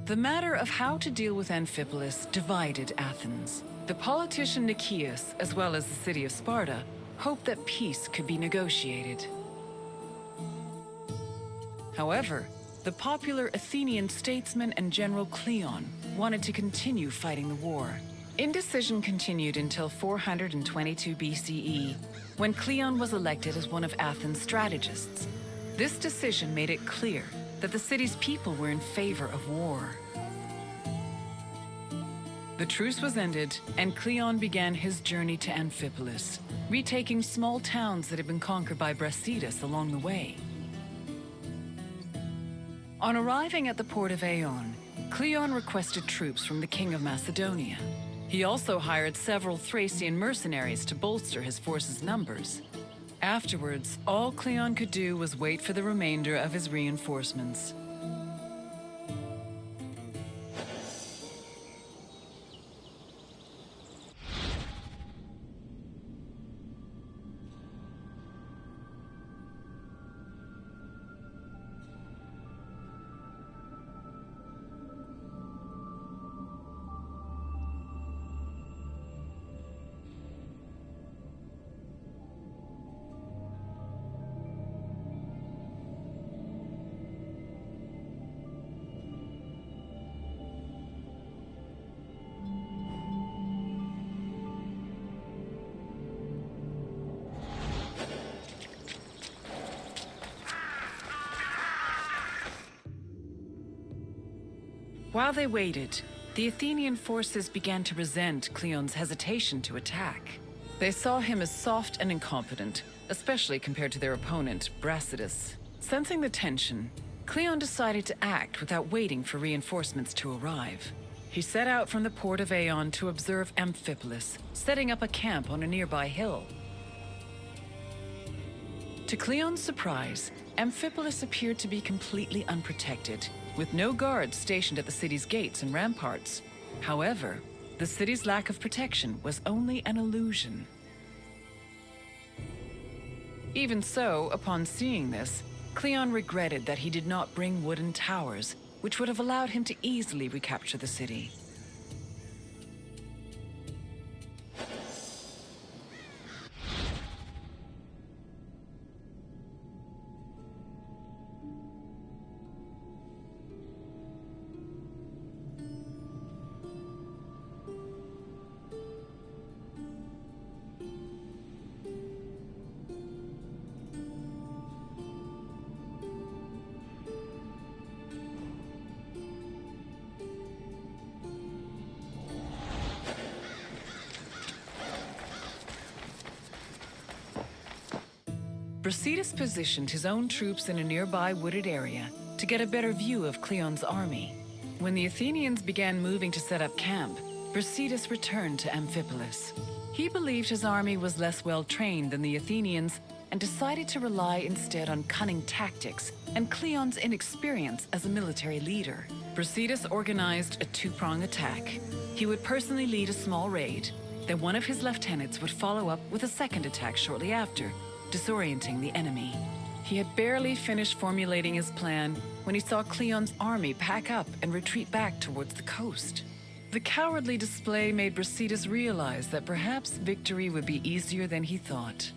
The matter of how to deal with Amphipolis divided Athens. The politician Nicias, as well as the city of Sparta, hoped that peace could be negotiated. However, the popular Athenian statesman and general Cleon wanted to continue fighting the war. Indecision continued until 422 BCE, when Cleon was elected as one of Athens' strategists. This decision made it clear that the city's people were in favor of war. The truce was ended, and Cleon began his journey to Amphipolis, retaking small towns that had been conquered by Brasidas along the way. On arriving at the port of Aeon, Cleon requested troops from the king of Macedonia. He also hired several Thracian mercenaries to bolster his force's numbers. Afterwards, all Cleon could do was wait for the remainder of his reinforcements. While they waited, the Athenian forces began to resent Cleon's hesitation to attack. They saw him as soft and incompetent, especially compared to their opponent, Brasidas. Sensing the tension, Cleon decided to act without waiting for reinforcements to arrive. He set out from the port of Aeon to observe Amphipolis, setting up a camp on a nearby hill. To Cleon's surprise, Amphipolis appeared to be completely unprotected, with no guards stationed at the city's gates and ramparts. However, the city's lack of protection was only an illusion. Even so, upon seeing this, Cleon regretted that he did not bring wooden towers, which would have allowed him to easily recapture the city. Brasidas positioned his own troops in a nearby wooded area to get a better view of Cleon's army. When the Athenians began moving to set up camp, Brasidas returned to Amphipolis. He believed his army was less well-trained than the Athenians and decided to rely instead on cunning tactics and Cleon's inexperience as a military leader. Brasidas organized a two-prong attack. He would personally lead a small raid, then one of his lieutenants would follow up with a second attack shortly after, disorienting the enemy. He had barely finished formulating his plan when he saw Cleon's army pack up and retreat back towards the coast. The cowardly display made Brasidas realize that perhaps victory would be easier than he thought.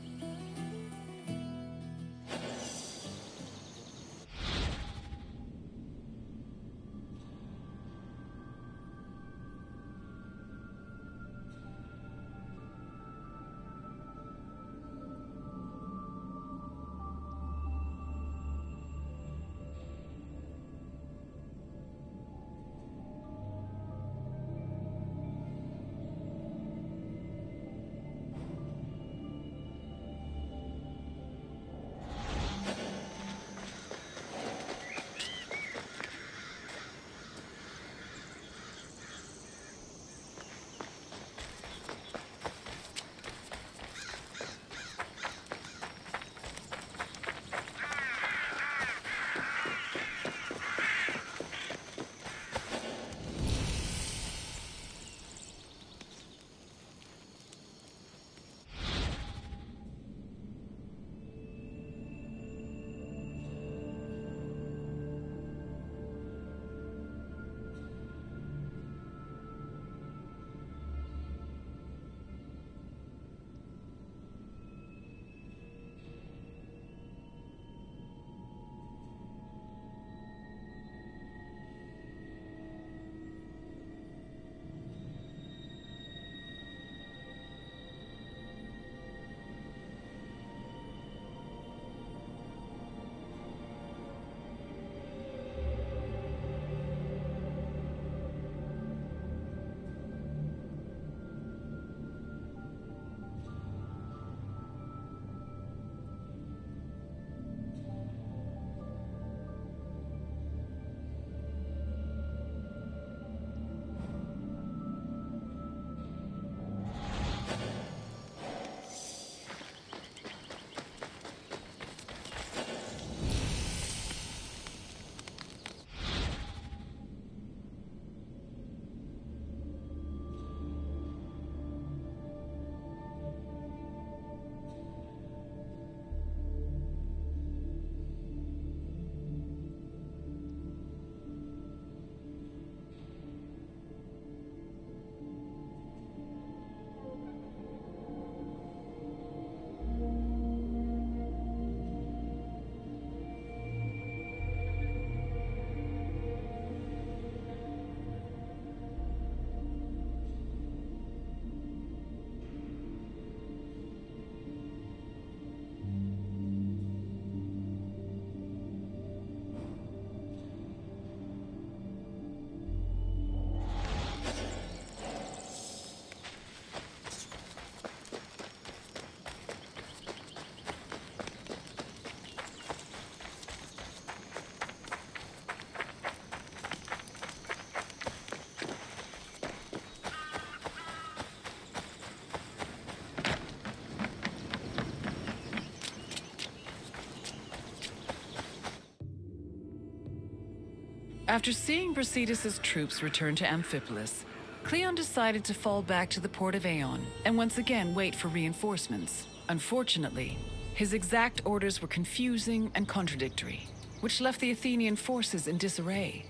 After seeing Brasidas' troops return to Amphipolis, Cleon decided to fall back to the port of Aeon and once again wait for reinforcements. Unfortunately, his exact orders were confusing and contradictory, which left the Athenian forces in disarray.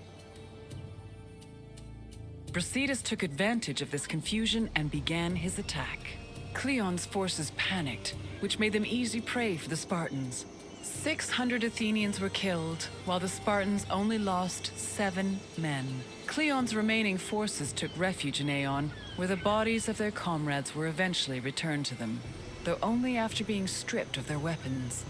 Brasidas took advantage of this confusion and began his attack. Cleon's forces panicked, which made them easy prey for the Spartans. 600 Athenians were killed, while the Spartans only lost 7 men. Cleon's remaining forces took refuge in Aeon, where the bodies of their comrades were eventually returned to them, though only after being stripped of their weapons.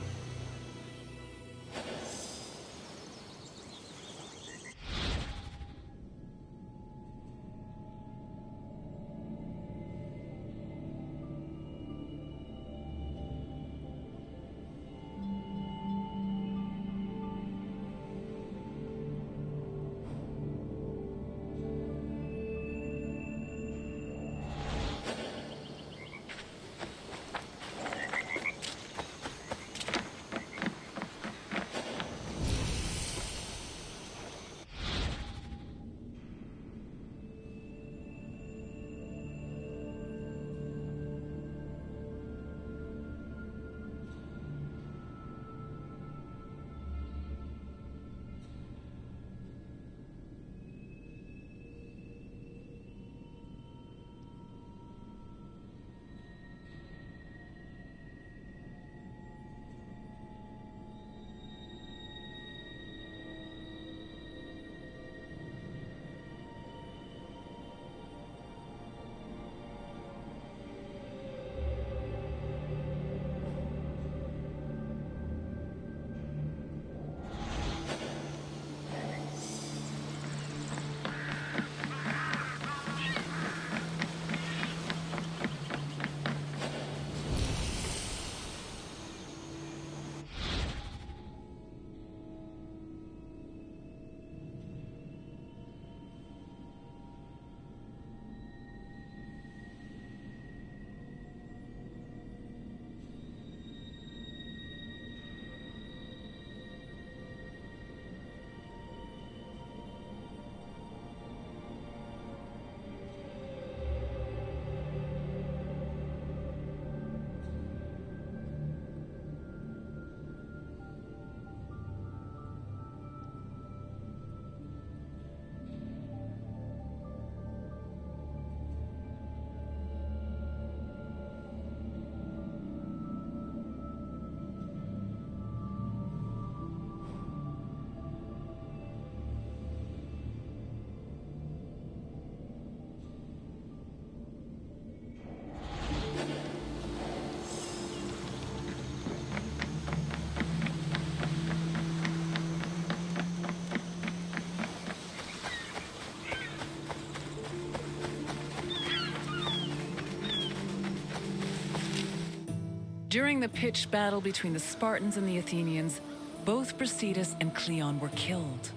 During the pitched battle between the Spartans and the Athenians, both Brasidas and Cleon were killed.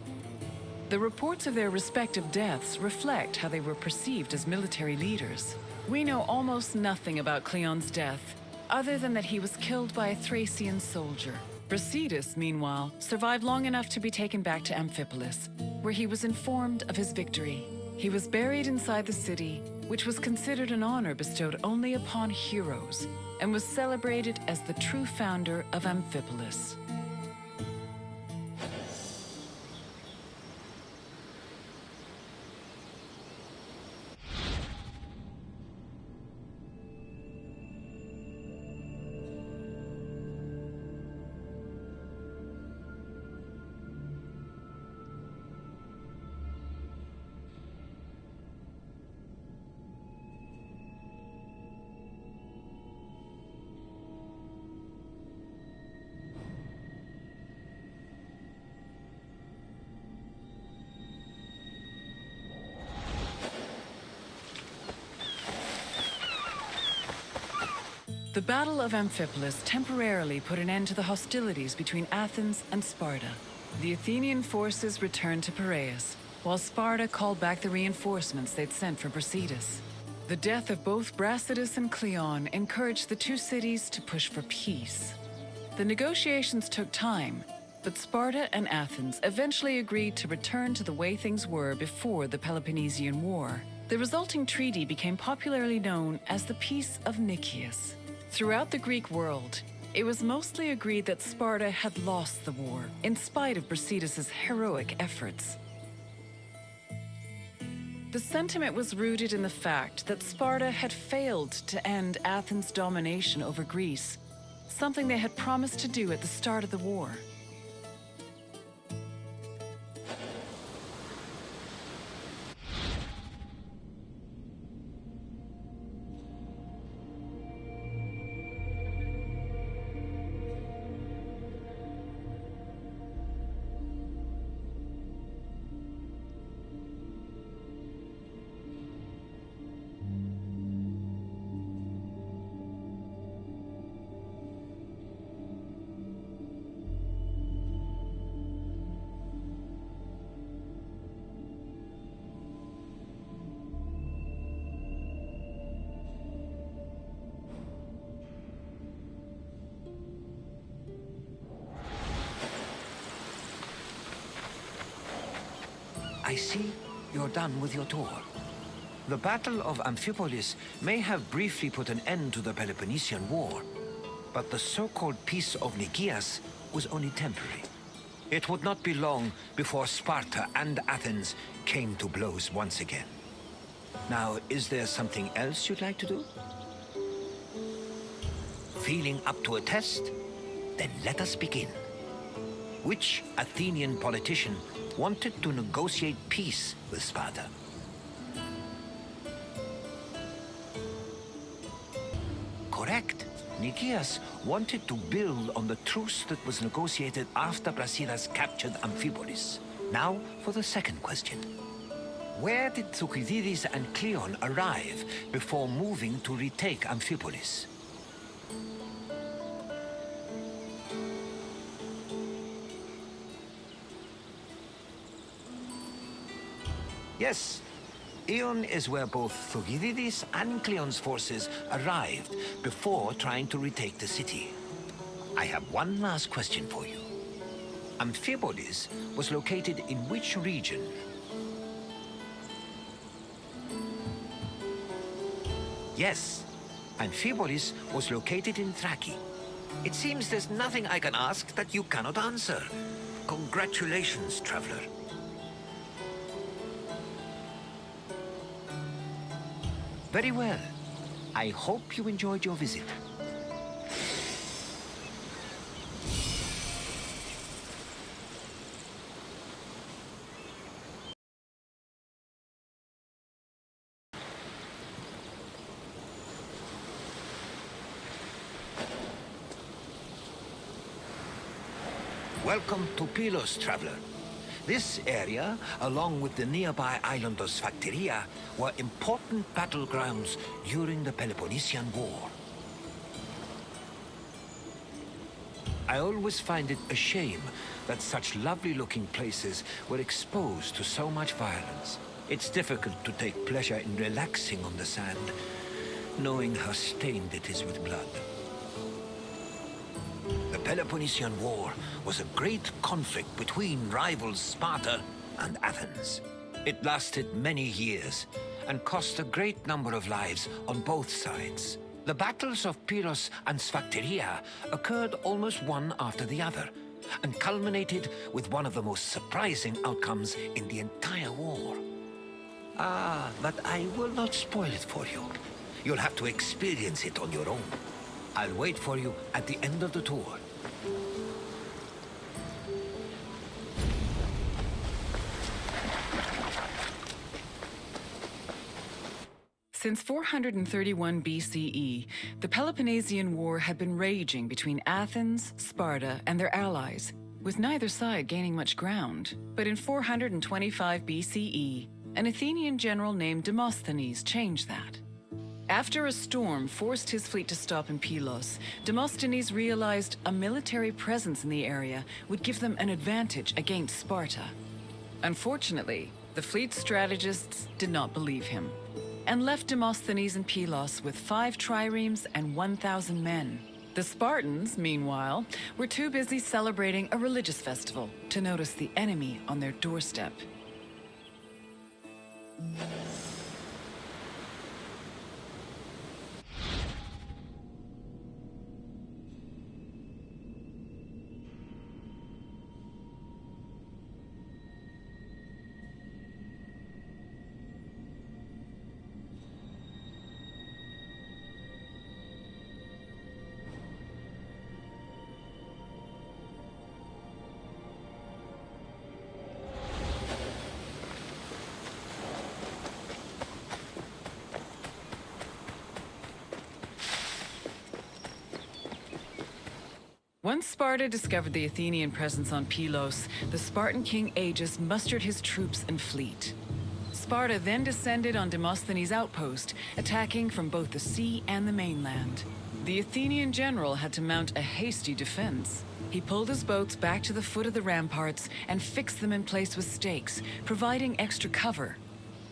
The reports of their respective deaths reflect how they were perceived as military leaders. We know almost nothing about Cleon's death, other than that he was killed by a Thracian soldier. Brasidas, meanwhile, survived long enough to be taken back to Amphipolis, where he was informed of his victory. He was buried inside the city, which was considered an honor bestowed only upon heroes, and was celebrated as the true founder of Amphipolis. The Battle of Amphipolis temporarily put an end to the hostilities between Athens and Sparta. The Athenian forces returned to Piraeus, while Sparta called back the reinforcements they'd sent for Brasidas. The death of both Brasidas and Cleon encouraged the two cities to push for peace. The negotiations took time, But Sparta and Athens eventually agreed to return to the way things were before the Peloponnesian War. The resulting treaty became popularly known as the Peace of Nicias. Throughout the Greek world, it was mostly agreed that Sparta had lost the war, in spite of Brasidas' heroic efforts. The sentiment was rooted in the fact that Sparta had failed to end Athens' domination over Greece, something they had promised to do at the start of the war. I see you're done with your tour. The Battle of Amphipolis may have briefly put an end to the Peloponnesian War, but the so-called Peace of Nicias was only temporary. It would not be long before Sparta and Athens came to blows once again. Now, is there something else you'd like to do? Feeling up to a test? Then let us begin. Which Athenian politician wanted to negotiate peace with Sparta? Correct. Nicias wanted to build on the truce that was negotiated after Brasidas captured Amphipolis. Now for the second question. Where did Thucydides and Cleon arrive before moving to retake Amphipolis? Yes, Ion is where both Thucydides and Cleon's forces arrived before trying to retake the city. I have one last question for you. Amphipolis was located in which region? Yes, Amphipolis was located in Thrace. It seems there's nothing I can ask that you cannot answer. Congratulations, traveler. Very well. I hope you enjoyed your visit. Welcome to Pylos, traveler. This area, along with the nearby island of Sphacteria, were important battlegrounds during the Peloponnesian War. I always find it a shame that such lovely-looking places were exposed to so much violence. It's difficult to take pleasure in relaxing on the sand, knowing how stained it is with blood. The Peloponnesian War was a great conflict between rivals Sparta and Athens. It lasted many years and cost a great number of lives on both sides. The battles of Pylos and Sphacteria occurred almost one after the other and culminated with one of the most surprising outcomes in the entire war. But I will not spoil it for you. You'll have to experience it on your own. I'll wait for you at the end of the tour. Since 431 BCE, the Peloponnesian War had been raging between Athens, Sparta, and their allies, with neither side gaining much ground. But in 425 BCE, an Athenian general named Demosthenes changed that. After a storm forced his fleet to stop in Pylos, Demosthenes realized a military presence in the area would give them an advantage against Sparta. Unfortunately, the fleet strategists did not believe him, and left Demosthenes in Pylos with 5 triremes and 1,000 men. The Spartans, meanwhile, were too busy celebrating a religious festival to notice the enemy on their doorstep. Once Sparta discovered the Athenian presence on Pylos, the Spartan king Agis mustered his troops and fleet. Sparta then descended on Demosthenes' outpost, attacking from both the sea and the mainland. The Athenian general had to mount a hasty defense. He pulled his boats back to the foot of the ramparts and fixed them in place with stakes, providing extra cover.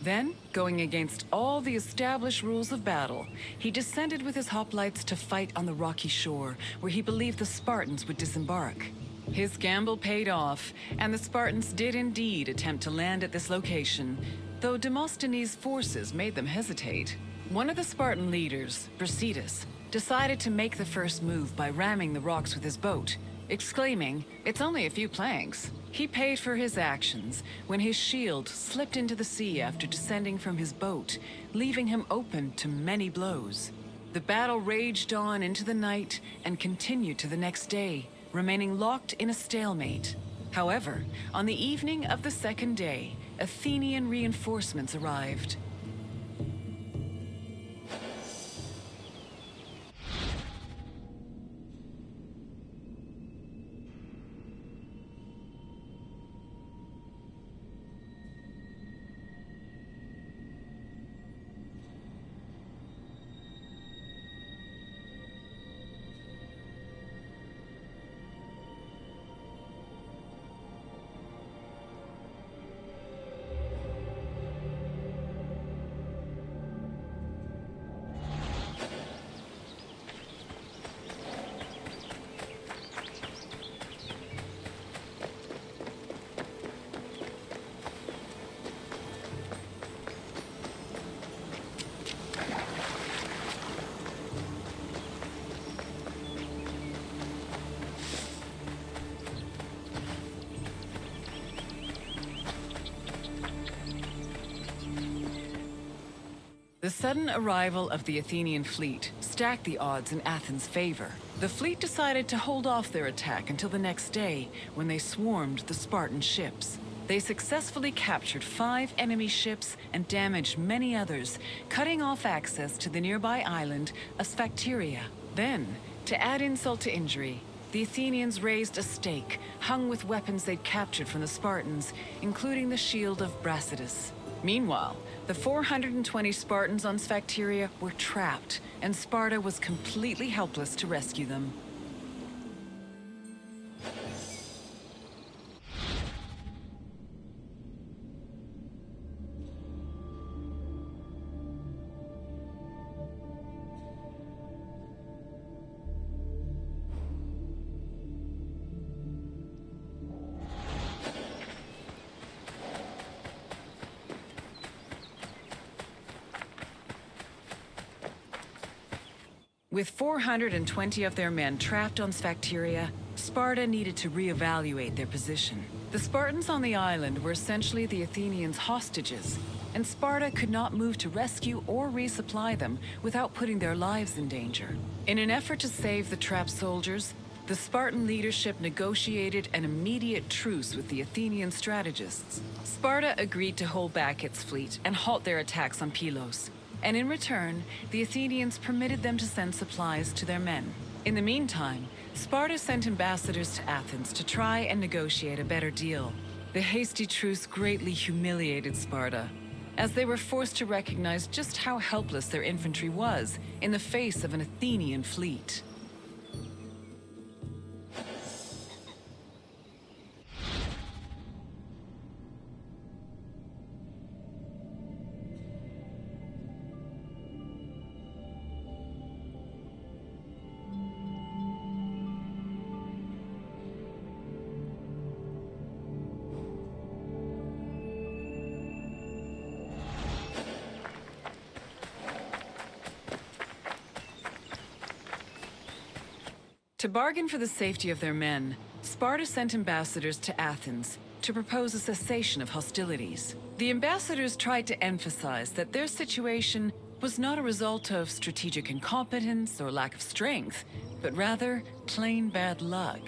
Then, going against all the established rules of battle, he descended with his hoplites to fight on the rocky shore, where he believed the Spartans would disembark. His gamble paid off, and the Spartans did indeed attempt to land at this location, though Demosthenes' forces made them hesitate. One of the Spartan leaders, Brasidas, decided to make the first move by ramming the rocks with his boat, exclaiming, "It's only a few planks." He paid for his actions when his shield slipped into the sea after descending from his boat, leaving him open to many blows. The battle raged on into the night and continued to the next day, remaining locked in a stalemate. However, on the evening of the second day, Athenian reinforcements arrived. The sudden arrival of the Athenian fleet stacked the odds in Athens' favor. The fleet decided to hold off their attack until the next day, when they swarmed the Spartan ships. They successfully captured 5 enemy ships and damaged many others, cutting off access to the nearby island of Sphacteria. Then, to add insult to injury, the Athenians raised a stake hung with weapons they'd captured from the Spartans, including the shield of Brasidas. Meanwhile, the 420 Spartans on Sphacteria were trapped, and Sparta was completely helpless to rescue them. With 420 of their men trapped on Sphacteria, Sparta needed to reevaluate their position. The Spartans on the island were essentially the Athenians' hostages, and Sparta could not move to rescue or resupply them without putting their lives in danger. In an effort to save the trapped soldiers, the Spartan leadership negotiated an immediate truce with the Athenian strategists. Sparta agreed to hold back its fleet and halt their attacks on Pylos. And in return, the Athenians permitted them to send supplies to their men. In the meantime, Sparta sent ambassadors to Athens to try and negotiate a better deal. The hasty truce greatly humiliated Sparta, as they were forced to recognize just how helpless their infantry was in the face of an Athenian fleet. To bargain for the safety of their men, Sparta sent ambassadors to Athens to propose a cessation of hostilities. The ambassadors tried to emphasize that their situation was not a result of strategic incompetence or lack of strength, but rather plain bad luck.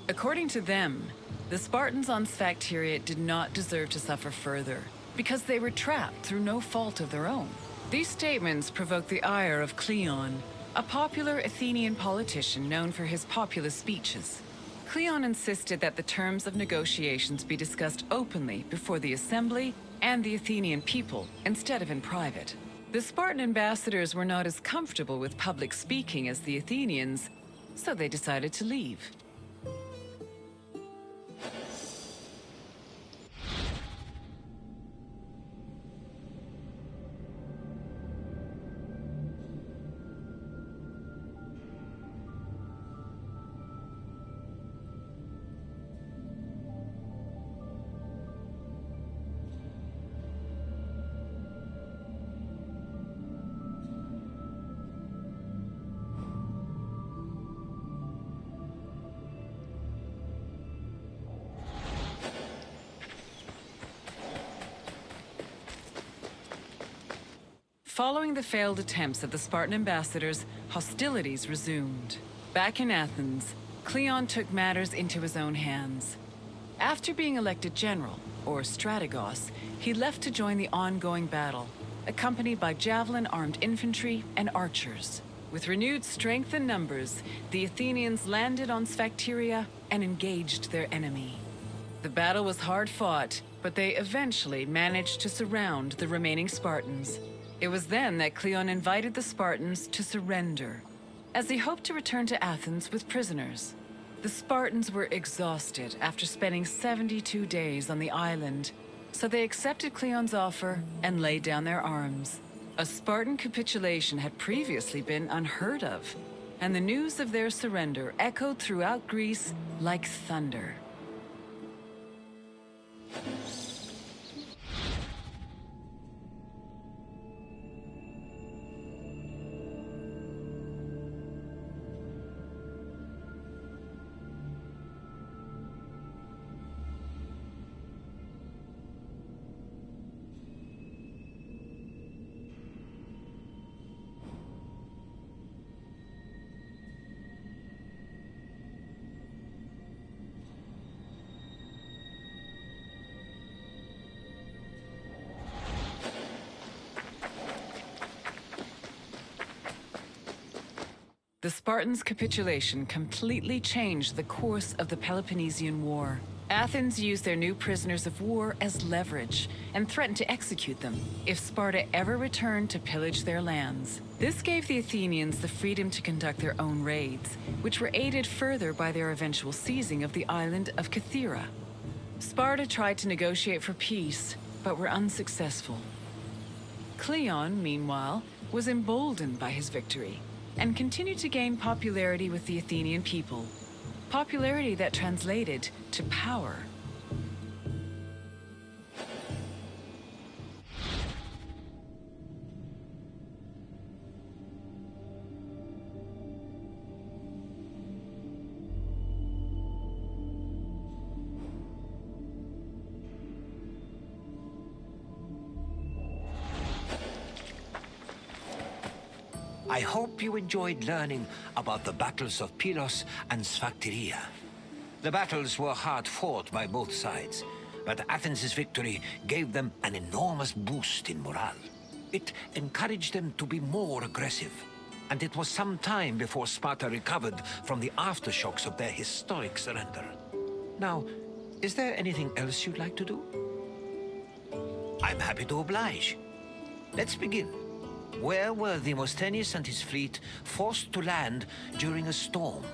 According to them, the Spartans on Sphacteria did not deserve to suffer further, because they were trapped through no fault of their own. These statements provoked the ire of Cleon, a popular Athenian politician known for his populist speeches. Cleon insisted that the terms of negotiations be discussed openly before the assembly and the Athenian people, instead of in private. The Spartan ambassadors were not as comfortable with public speaking as the Athenians, so they decided to leave. Following the failed attempts of the Spartan ambassadors, hostilities resumed. Back in Athens, Cleon took matters into his own hands. After being elected general, or strategos, he left to join the ongoing battle, accompanied by javelin-armed infantry and archers. With renewed strength and numbers, the Athenians landed on Sphacteria and engaged their enemy. The battle was hard fought, but they eventually managed to surround the remaining Spartans. It was then that Cleon invited the Spartans to surrender, as he hoped to return to Athens with prisoners. The Spartans were exhausted after spending 72 days on the island, so they accepted Cleon's offer and laid down their arms. A Spartan capitulation had previously been unheard of, and the news of their surrender echoed throughout Greece like thunder. The Spartans' capitulation completely changed the course of the Peloponnesian War. Athens used their new prisoners of war as leverage and threatened to execute them if Sparta ever returned to pillage their lands. This gave the Athenians the freedom to conduct their own raids, which were aided further by their eventual seizing of the island of Kythera. Sparta tried to negotiate for peace, but were unsuccessful. Cleon, meanwhile, was emboldened by his victory and continued to gain popularity with the Athenian people. Popularity that translated to power. I hope you enjoyed learning about the battles of Pylos and Sphacteria. The battles were hard fought by both sides, but Athens' victory gave them an enormous boost in morale. It encouraged them to be more aggressive, and it was some time before Sparta recovered from the aftershocks of their historic surrender. Now, is there anything else you'd like to do? I'm happy to oblige. Let's begin. Where were Demosthenes and his fleet forced to land during a storm?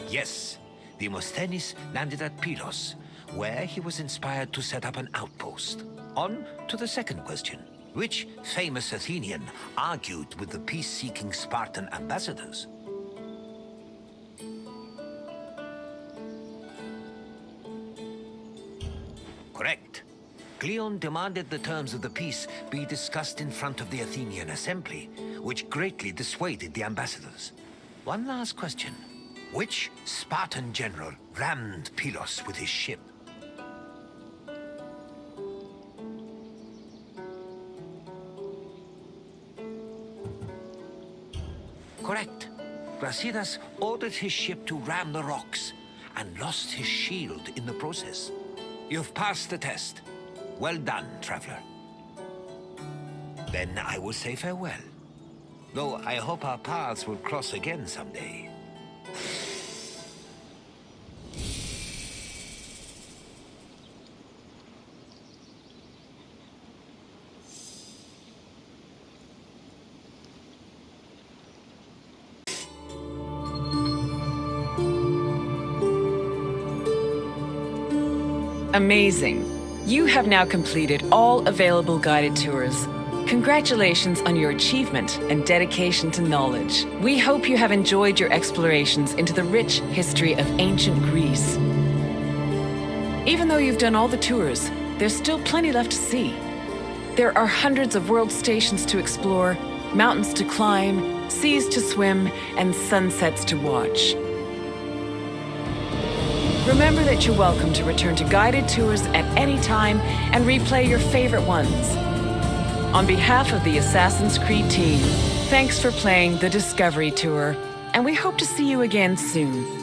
Yes, Demosthenes landed at Pylos, where he was inspired to set up an outpost. On to the second question. Which famous Athenian argued with the peace-seeking Spartan ambassadors? Cleon demanded the terms of the peace be discussed in front of the Athenian assembly, which greatly dissuaded the ambassadors. One last question. Which Spartan general rammed Pylos with his ship? Correct. Brasidas ordered his ship to ram the rocks and lost his shield in the process. You've passed the test. Well done, traveler. Then I will say farewell. Though I hope our paths will cross again someday. Amazing. You have now completed all available guided tours. Congratulations on your achievement and dedication to knowledge. We hope you have enjoyed your explorations into the rich history of ancient Greece. Even though you've done all the tours, there's still plenty left to see. There are hundreds of world stations to explore, mountains to climb, seas to swim, and sunsets to watch. Remember that you're welcome to return to guided tours at any time and replay your favorite ones. On behalf of the Assassin's Creed team, thanks for playing the Discovery Tour, and we hope to see you again soon.